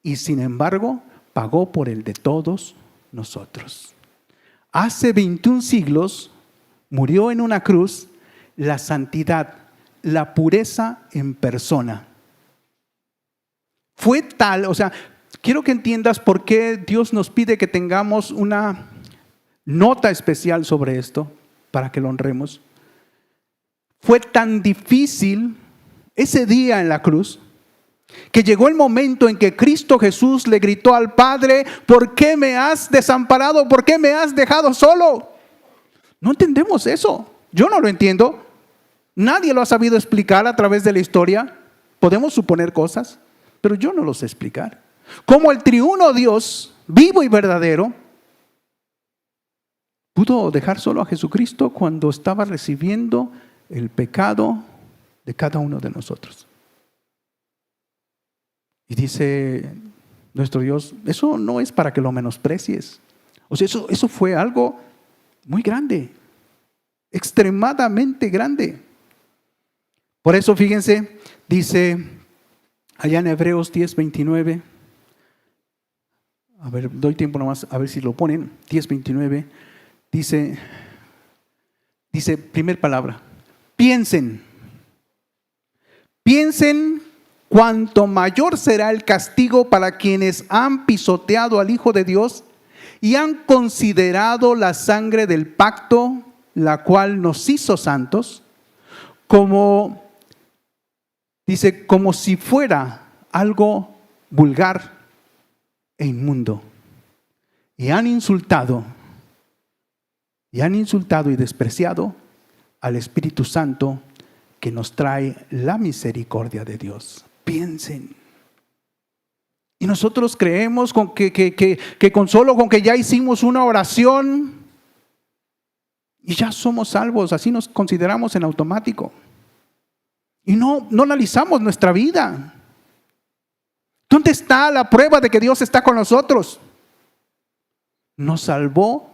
y sin embargo pagó por el de todos nosotros. Hace 21 siglos murió en una cruz la santidad, la pureza en persona, Fue tal, o sea, quiero que entiendas por qué Dios nos pide que tengamos una nota especial sobre esto, para que lo honremos. Fue tan difícil ese día en la cruz, que llegó el momento en que Cristo Jesús le gritó al Padre: ¿por qué me has desamparado? ¿Por qué me has dejado solo? No entendemos eso. Yo no lo entiendo. Nadie lo ha sabido explicar a través de la historia. Podemos suponer cosas, pero yo no lo sé explicar. Cómo el triuno Dios, vivo y verdadero, pudo dejar solo a Jesucristo cuando estaba recibiendo el pecado de cada uno de nosotros. Y dice nuestro Dios, eso no es para que lo menosprecies. O sea, eso fue algo muy grande, extremadamente grande. Por eso, fíjense, dice allá en Hebreos 10:29, a ver, doy tiempo nomás, a ver si lo ponen, 10:29, dice, primer palabra, piensen cuánto mayor será el castigo para quienes han pisoteado al Hijo de Dios y han considerado la sangre del pacto, la cual nos hizo santos, como si fuera algo vulgar e inmundo. Y han insultado y despreciado al Espíritu Santo, que nos trae la misericordia de Dios. Piensen. Y nosotros creemos que con solo con que ya hicimos una oración y ya somos salvos, así nos consideramos en automático. Y no analizamos nuestra vida. ¿Dónde está la prueba de que Dios está con nosotros? Nos salvó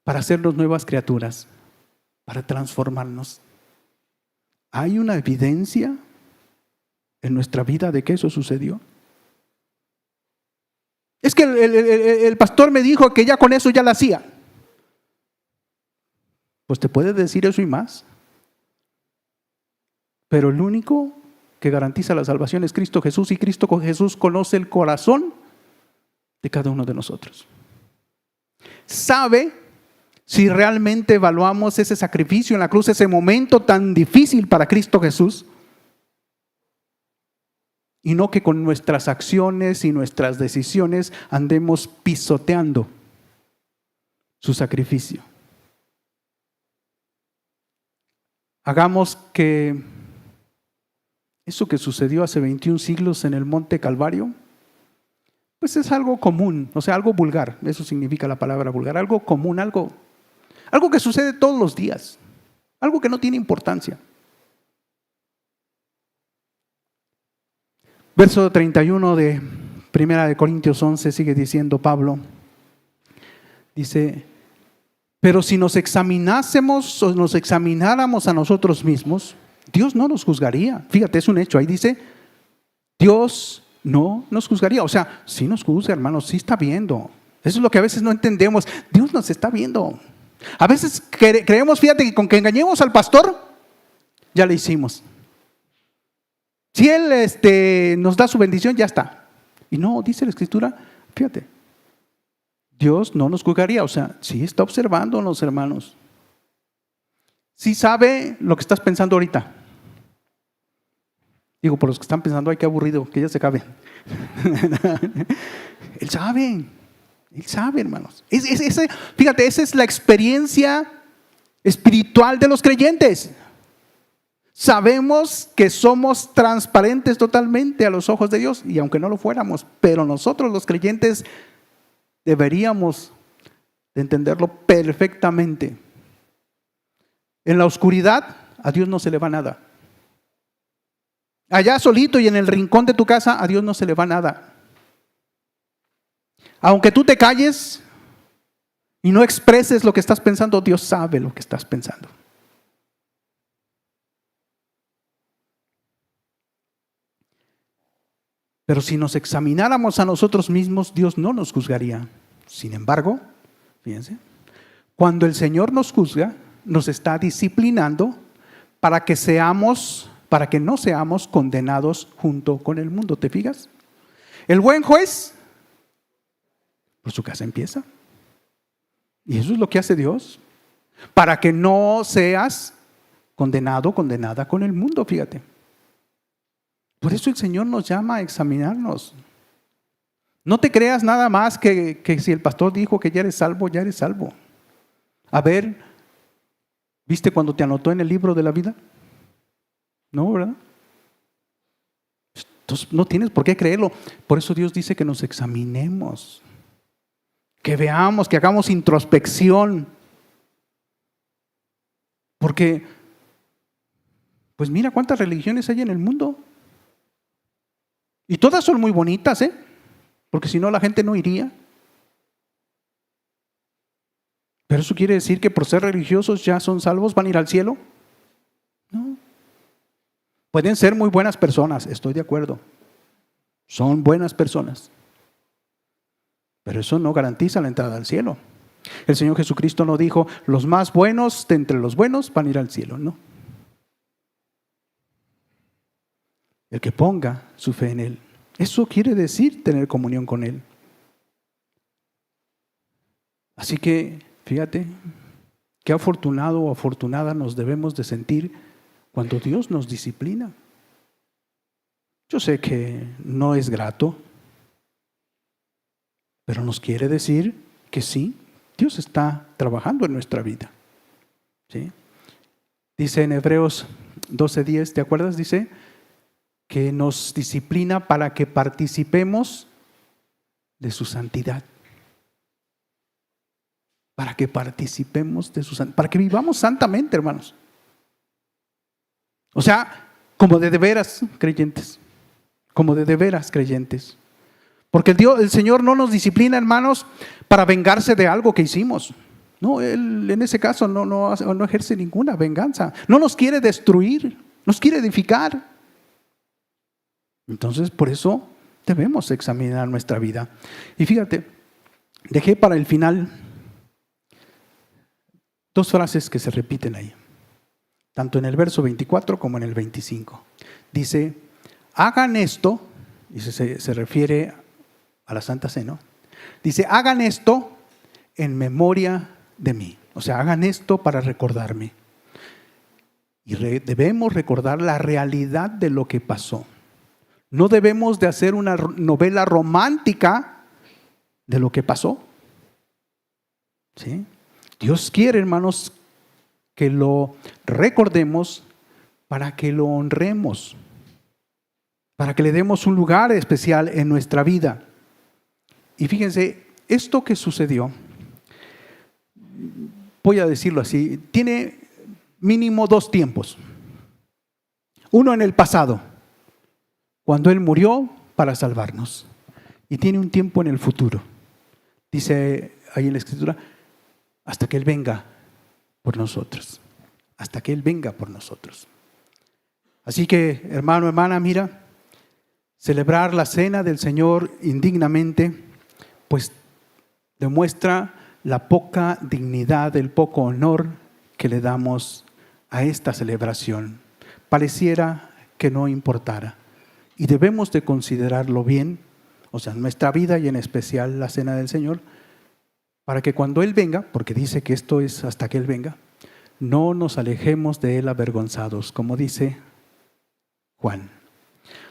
para hacernos nuevas criaturas, para transformarnos. ¿Hay una evidencia en nuestra vida de que eso sucedió? Es que el pastor me dijo que ya con eso ya la hacía. Pues te puede decir eso y más. Pero el único que garantiza la salvación es Cristo Jesús, y Cristo Jesús conoce el corazón de cada uno de nosotros. Sabe si realmente evaluamos ese sacrificio en la cruz, ese momento tan difícil para Cristo Jesús, y no que con nuestras acciones y nuestras decisiones andemos pisoteando su sacrificio. Hagamos que eso que sucedió hace 21 siglos en el Monte Calvario, pues es algo común, o sea, algo vulgar. Eso significa la palabra vulgar, algo común, algo que sucede todos los días, algo que no tiene importancia. Verso 31 de 1 Corintios 11 sigue diciendo Pablo, dice: pero si nos examinásemos o nos examináramos a nosotros mismos, Dios no nos juzgaría. Fíjate, es un hecho, ahí dice, Dios no nos juzgaría. O sea, sí nos juzga, hermanos, sí está viendo. Eso es lo que a veces no entendemos. Dios nos está viendo. A veces creemos, fíjate, que con que engañemos al pastor, ya le hicimos. Si él nos da su bendición, ya está. Y no, dice la Escritura, fíjate, Dios no nos juzgaría. O sea, sí está observándonos, hermanos. Sí sabe lo que estás pensando ahorita. Digo, por los que están pensando, ay, qué aburrido, que ya se acabe. Él sabe, hermanos. Fíjate, esa es la experiencia espiritual de los creyentes. Sabemos que somos transparentes totalmente a los ojos de Dios, y aunque no lo fuéramos, pero nosotros los creyentes deberíamos de entenderlo perfectamente. En la oscuridad a Dios no se le va nada. Allá solito y en el rincón de tu casa a Dios no se le va nada. Aunque tú te calles y no expreses lo que estás pensando, Dios sabe lo que estás pensando. Pero si nos examináramos a nosotros mismos, Dios no nos juzgaría. Sin embargo, fíjense, cuando el Señor nos juzga, nos está disciplinando para que no seamos condenados junto con el mundo. ¿Te fijas? El buen juez por su casa empieza. Y eso es lo que hace Dios, para que no seas condenado, condenada con el mundo, fíjate. Por eso el Señor nos llama a examinarnos. No te creas nada más que si el pastor dijo que ya eres salvo, ya eres salvo. A ver, ¿viste cuando te anotó en el libro de la vida? No, ¿verdad? Entonces no tienes por qué creerlo. Por eso Dios dice que nos examinemos, que veamos, que hagamos introspección. Porque, pues mira cuántas religiones hay en el mundo. Y todas son muy bonitas, porque si no la gente no iría. ¿Pero eso quiere decir que por ser religiosos ya son salvos, van a ir al cielo? No. Pueden ser muy buenas personas, estoy de acuerdo. Son buenas personas. Pero eso no garantiza la entrada al cielo. El Señor Jesucristo no dijo, los más buenos de entre los buenos van a ir al cielo, no. El que ponga su fe en Él. Eso quiere decir tener comunión con Él. Así que, fíjate, qué afortunado o afortunada nos debemos de sentir cuando Dios nos disciplina. Yo sé que no es grato, pero nos quiere decir que sí, Dios está trabajando en nuestra vida. ¿Sí? Dice en Hebreos 12:10, ¿te acuerdas? Dice que nos disciplina para que participemos de su santidad. Para que participemos de su santidad, para que vivamos santamente, hermanos. O sea, como de veras creyentes, como de veras creyentes. Porque el Señor no nos disciplina, hermanos, para vengarse de algo que hicimos. No, Él en ese caso no ejerce ninguna venganza. No nos quiere destruir, nos quiere edificar. Entonces, por eso debemos examinar nuestra vida. Y fíjate, dejé para el final dos frases que se repiten ahí, tanto en el verso 24 como en el 25. Dice, hagan esto, y se refiere a la Santa Cena. Dice, hagan esto en memoria de mí. O sea, hagan esto para recordarme. Y debemos recordar la realidad de lo que pasó. No debemos de hacer una novela romántica de lo que pasó. ¿Sí? Dios quiere, hermanos, que lo recordemos para que lo honremos, para que le demos un lugar especial en nuestra vida. Y fíjense, esto que sucedió, voy a decirlo así, tiene mínimo dos tiempos. Uno en el pasado, cuando Él murió para salvarnos. Y tiene un tiempo en el futuro. Dice ahí en la Escritura, hasta que Él venga por nosotros. Hasta que Él venga por nosotros. Así que, hermano, hermana, mira, celebrar la cena del Señor indignamente, pues demuestra la poca dignidad, el poco honor que le damos a esta celebración. Pareciera que no importara. Y debemos de considerarlo bien, o sea, nuestra vida y en especial la cena del Señor, para que cuando Él venga, porque dice que esto es hasta que Él venga, no nos alejemos de Él avergonzados, como dice Juan.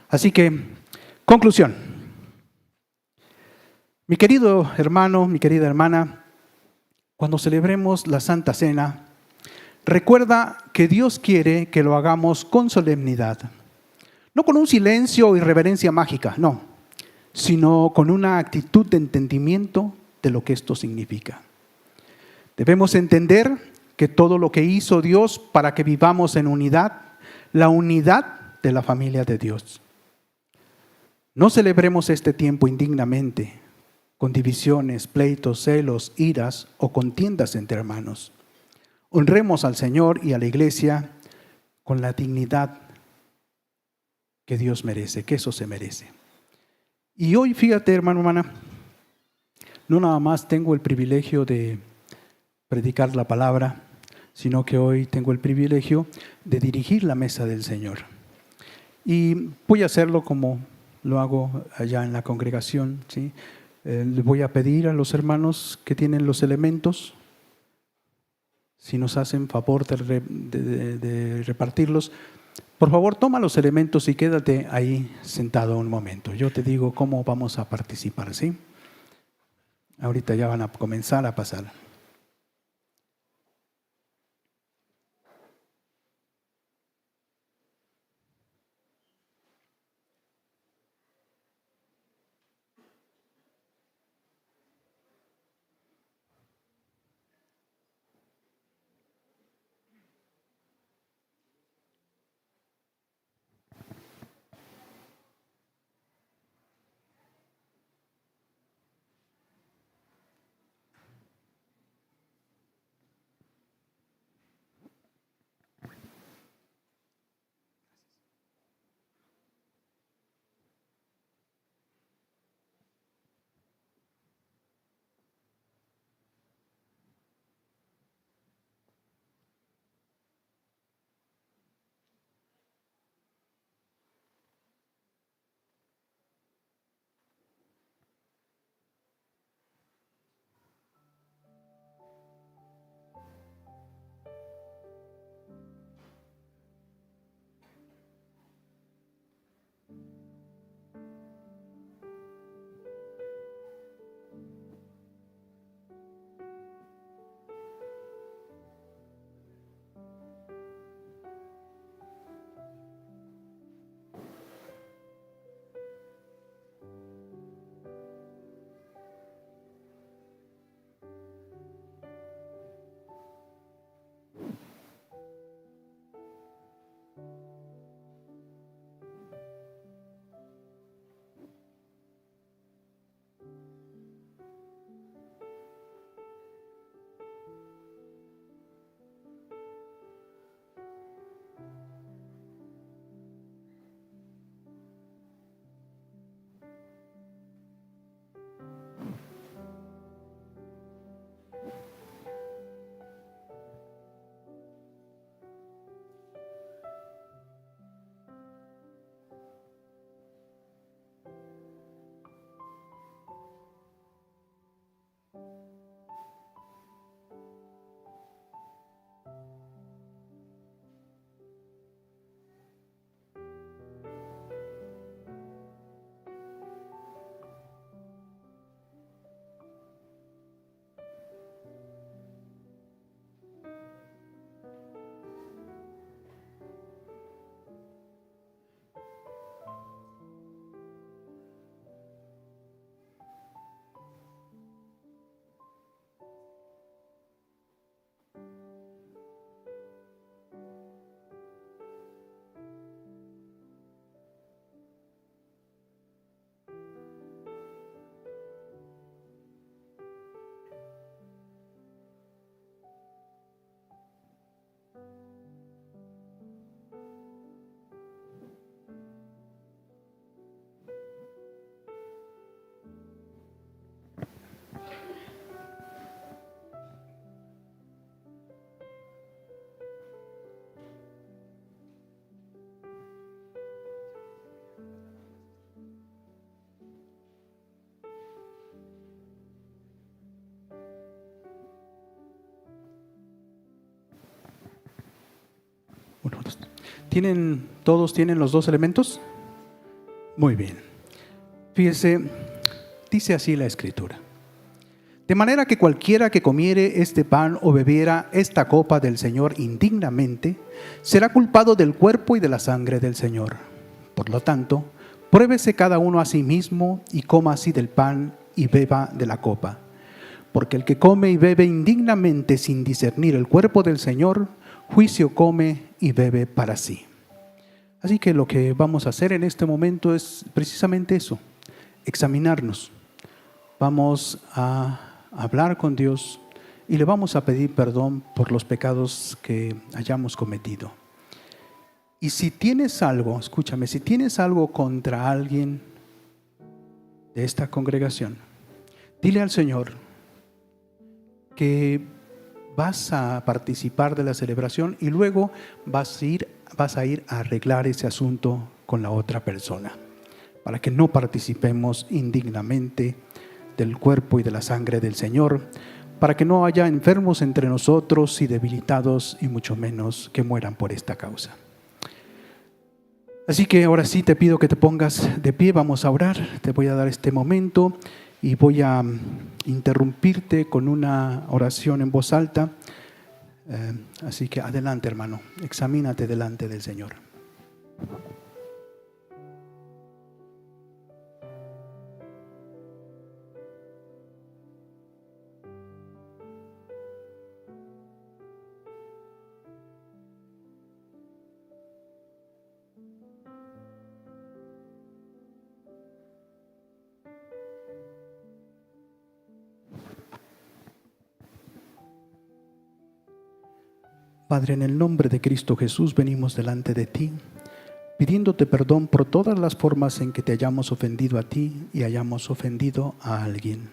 Así que, conclusión. Mi querido hermano, mi querida hermana, cuando celebremos la Santa Cena, recuerda que Dios quiere que lo hagamos con solemnidad. No con un silencio o irreverencia mágica, no, sino con una actitud de entendimiento de lo que esto significa. Debemos entender que todo lo que hizo Dios para que vivamos en unidad, la unidad de la familia de Dios. No celebremos este tiempo indignamente, con divisiones, pleitos, celos, iras o contiendas entre hermanos. Honremos al Señor y a la iglesia con la dignidad que Dios merece, que eso se merece. Y hoy, fíjate, hermano, hermana, no nada más tengo el privilegio de predicar la palabra, sino que hoy tengo el privilegio de dirigir la mesa del Señor. Y voy a hacerlo como lo hago allá en la congregación, ¿sí? Le voy a pedir a los hermanos que tienen los elementos, si nos hacen favor de repartirlos. Por favor, toma los elementos y quédate ahí sentado un momento. Yo te digo cómo vamos a participar, ¿sí? Ahorita ya van a comenzar a pasar. Bueno, ¿todos tienen los dos elementos? Muy bien. Fíjese, dice así la Escritura. De manera que cualquiera que comiere este pan o bebiera esta copa del Señor indignamente, será culpado del cuerpo y de la sangre del Señor. Por lo tanto, pruébese cada uno a sí mismo y coma así del pan y beba de la copa. Porque el que come y bebe indignamente sin discernir el cuerpo del Señor, juicio come y bebe para sí. Así que lo que vamos a hacer en este momento es precisamente eso, examinarnos. Vamos a hablar con Dios y le vamos a pedir perdón por los pecados que hayamos cometido. Y si tienes algo, escúchame, si tienes algo contra alguien de esta congregación, dile al Señor que vas a participar de la celebración y luego vas a ir a arreglar ese asunto con la otra persona. para que no participemos indignamente del cuerpo y de la sangre del Señor, para que no haya enfermos entre nosotros y debilitados, y mucho menos que mueran por esta causa. Así que ahora sí te pido que te pongas de pie, vamos a orar. Te voy a dar este momento y voy a interrumpirte con una oración en voz alta. Así que adelante, hermano, examínate delante del Señor. Padre, en el nombre de Cristo Jesús venimos delante de ti, pidiéndote perdón por todas las formas en que te hayamos ofendido a ti y hayamos ofendido a alguien.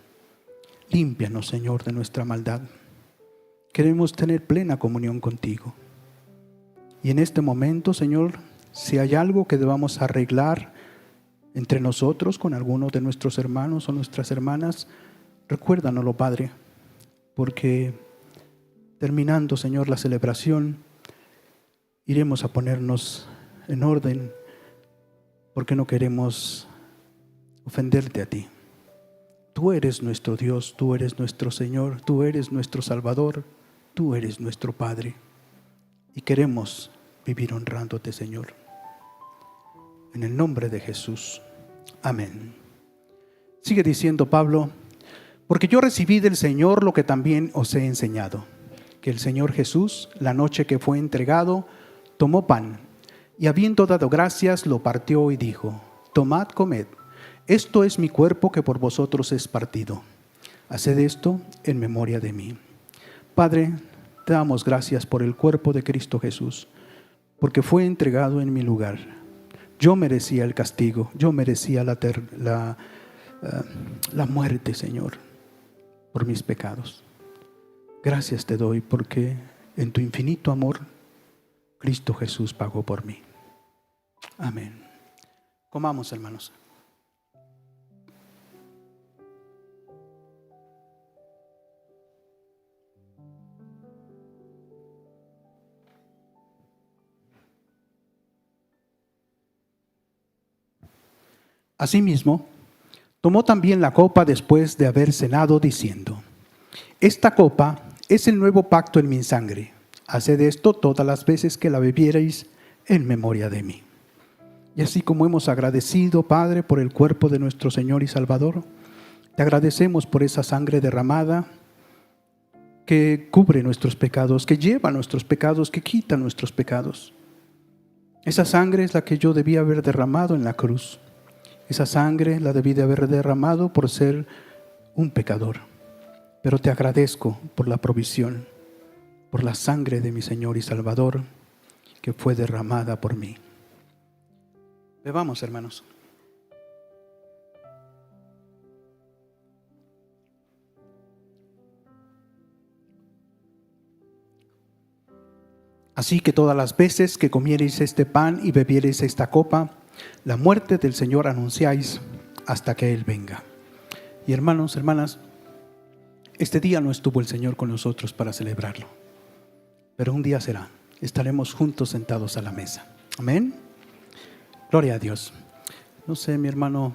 Límpianos, Señor, de nuestra maldad. Queremos tener plena comunión contigo. Y en este momento, Señor, si hay algo que debamos arreglar entre nosotros con alguno de nuestros hermanos o nuestras hermanas, recuérdanoslo, Padre, porque terminando, Señor, la celebración, iremos a ponernos en orden, porque no queremos ofenderte a ti. Tú eres nuestro Dios, tú eres nuestro Señor, tú eres nuestro Salvador, tú eres nuestro Padre. Y queremos vivir honrándote, Señor. En el nombre de Jesús. Amén. Sigue diciendo Pablo: porque yo recibí del Señor lo que también os he enseñado, que el Señor Jesús, la noche que fue entregado, tomó pan, y habiendo dado gracias, lo partió y dijo: tomad, comed, esto es mi cuerpo que por vosotros es partido. Haced esto en memoria de mí. Padre, te damos gracias por el cuerpo de Cristo Jesús, porque fue entregado en mi lugar. Yo merecía el castigo, yo merecía la muerte, Señor, por mis pecados. Gracias te doy porque en tu infinito amor, Cristo Jesús pagó por mí. Amén. Comamos, hermanos. Asimismo, tomó también la copa después de haber cenado, diciendo: esta copa es el nuevo pacto en mi sangre. Haced esto todas las veces que la bebierais en memoria de mí. Y así como hemos agradecido, Padre, por el cuerpo de nuestro Señor y Salvador, te agradecemos por esa sangre derramada que cubre nuestros pecados, que lleva nuestros pecados, que quita nuestros pecados. Esa sangre es la que yo debía haber derramado en la cruz. Esa sangre la debí de haber derramado por ser un pecador. Pero te agradezco por la provisión, por la sangre de mi Señor y Salvador que fue derramada por mí. Bebamos, hermanos. Así que todas las veces que comiereis este pan y bebiereis esta copa, la muerte del Señor anunciáis hasta que Él venga. Y hermanos, hermanas, este día no estuvo el Señor con nosotros para celebrarlo, pero un día será. Estaremos juntos sentados a la mesa. Amén. Gloria a Dios. No sé, mi hermano.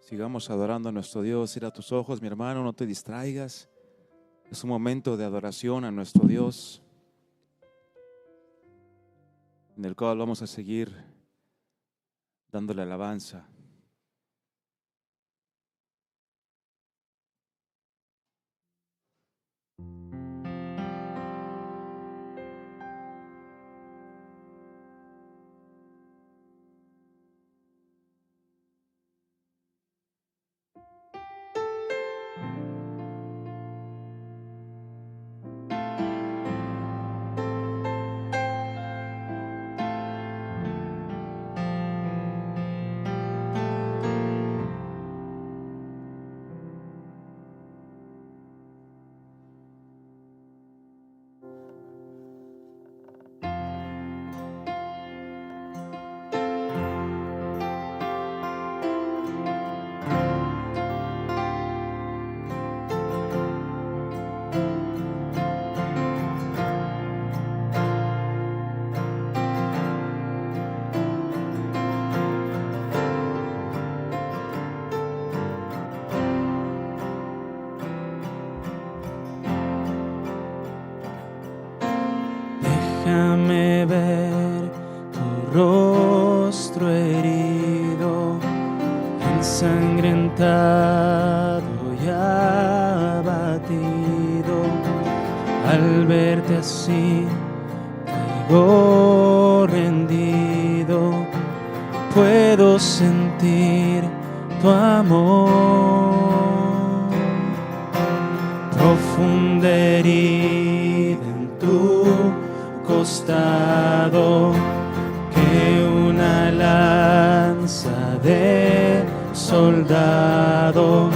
Sigamos adorando a nuestro Dios. Cierra tus ojos, mi hermano, no te distraigas. Es un momento de adoración a nuestro Dios, en el cual vamos a seguir dándole alabanza. Déjame ver tu rostro herido, ensangrentado y abatido. Al verte así, caigo rendido. Puedo sentir tu amor. Profunda herida en tu costado, que una lanza de soldado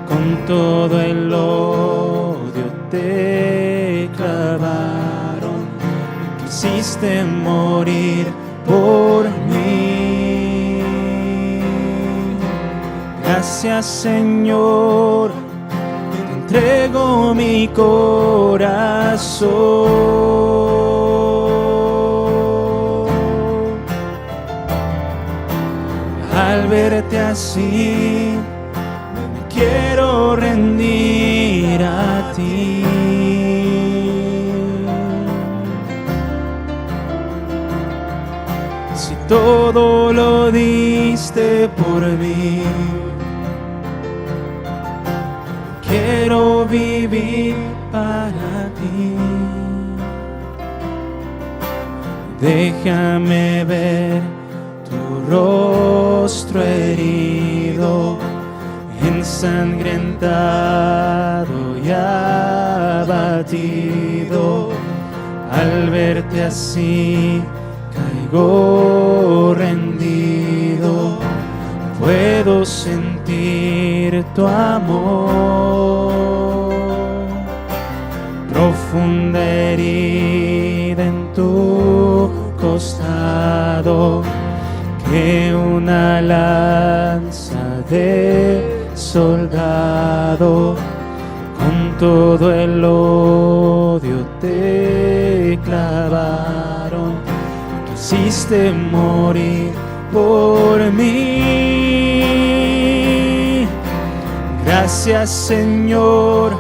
con todo el odio te clavaron. Quisiste morir por mí. Gracias, Señor, te entrego mi corazón. Al verte así, me quiero rendir a ti. Si todo lo diste por mí, quiero vivir para ti. Déjame ver tu rostro herido, ensangrentado y abatido. Al verte así, caigo rendido. Puedo sentir tu amor. Profunda herida en tu costado, que una lanza de soldado con todo el odio te clavaron. Quisiste morir por mí. Gracias, Señor,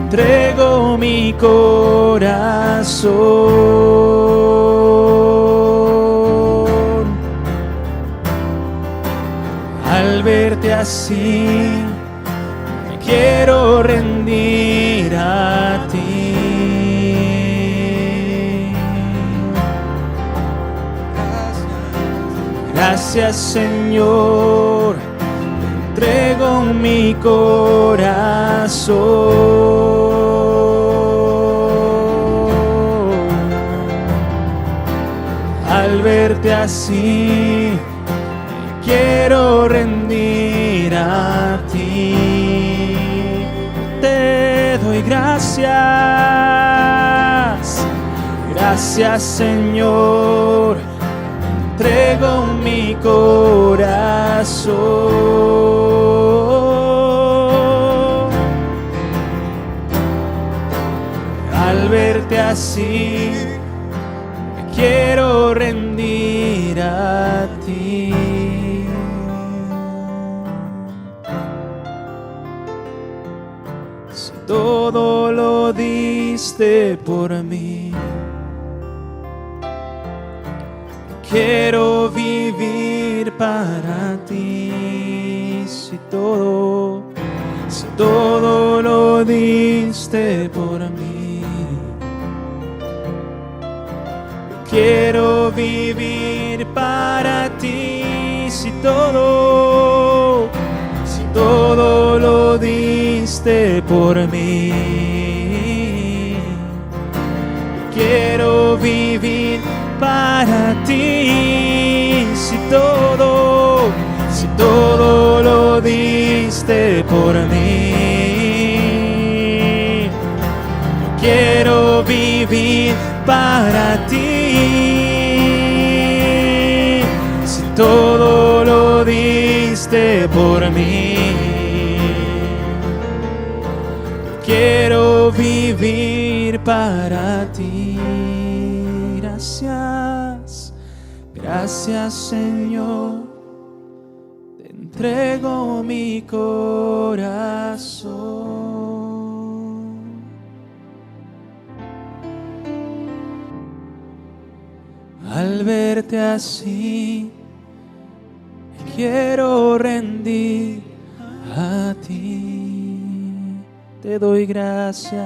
entrego mi corazón. Al verte así, me quiero rendir a ti. Gracias, Señor, te entrego mi corazón. Al verte así, me quiero rendir a ti. Te doy gracias, gracias, Señor. Entrego mi corazón. Al verte así, me quiero rendir a ti. Si todo lo diste por mí, quiero vivir para ti. Si todo lo diste por mí, quiero vivir para ti. Si todo lo diste por mí, quiero vivir para ti. Si todo lo diste por mí, quiero vivir para ti. Si todo lo diste por mí, quiero vivir para ti. Gracias, gracias, Señor, te entrego mi corazón. Al verte así, me quiero rendir a ti. Te doy gracias.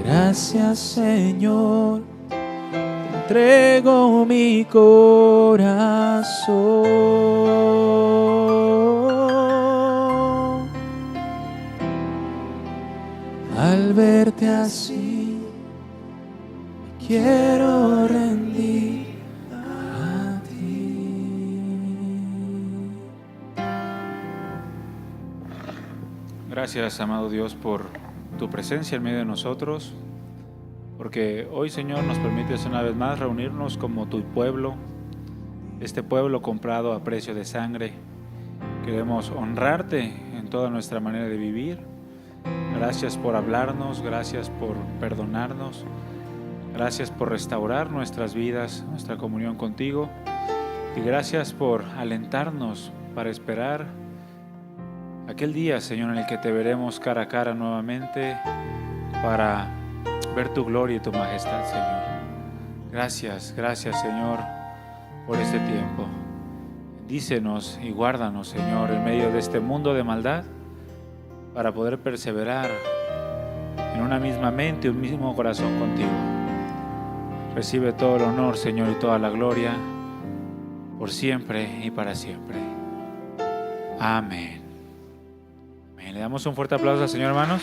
Gracias, Señor. Te entrego mi corazón. Al verte así, me quiero rendir a ti. Gracias, amado Dios, por tu presencia en medio de nosotros, porque hoy, Señor, nos permites una vez más reunirnos como tu pueblo, este pueblo comprado a precio de sangre. Queremos honrarte en toda nuestra manera de vivir. Gracias por hablarnos, gracias por perdonarnos, gracias por restaurar nuestras vidas, nuestra comunión contigo, y gracias por alentarnos para esperar aquel día, Señor, en el que te veremos cara a cara nuevamente para ver tu gloria y tu majestad, Señor. Gracias, gracias, Señor, por este tiempo. Bendícenos y guárdanos, Señor, en medio de este mundo de maldad, para poder perseverar en una misma mente y un mismo corazón contigo. Recibe todo el honor, Señor, y toda la gloria, por siempre y para siempre. Amén. Amén. Le damos un fuerte aplauso al Señor, hermanos.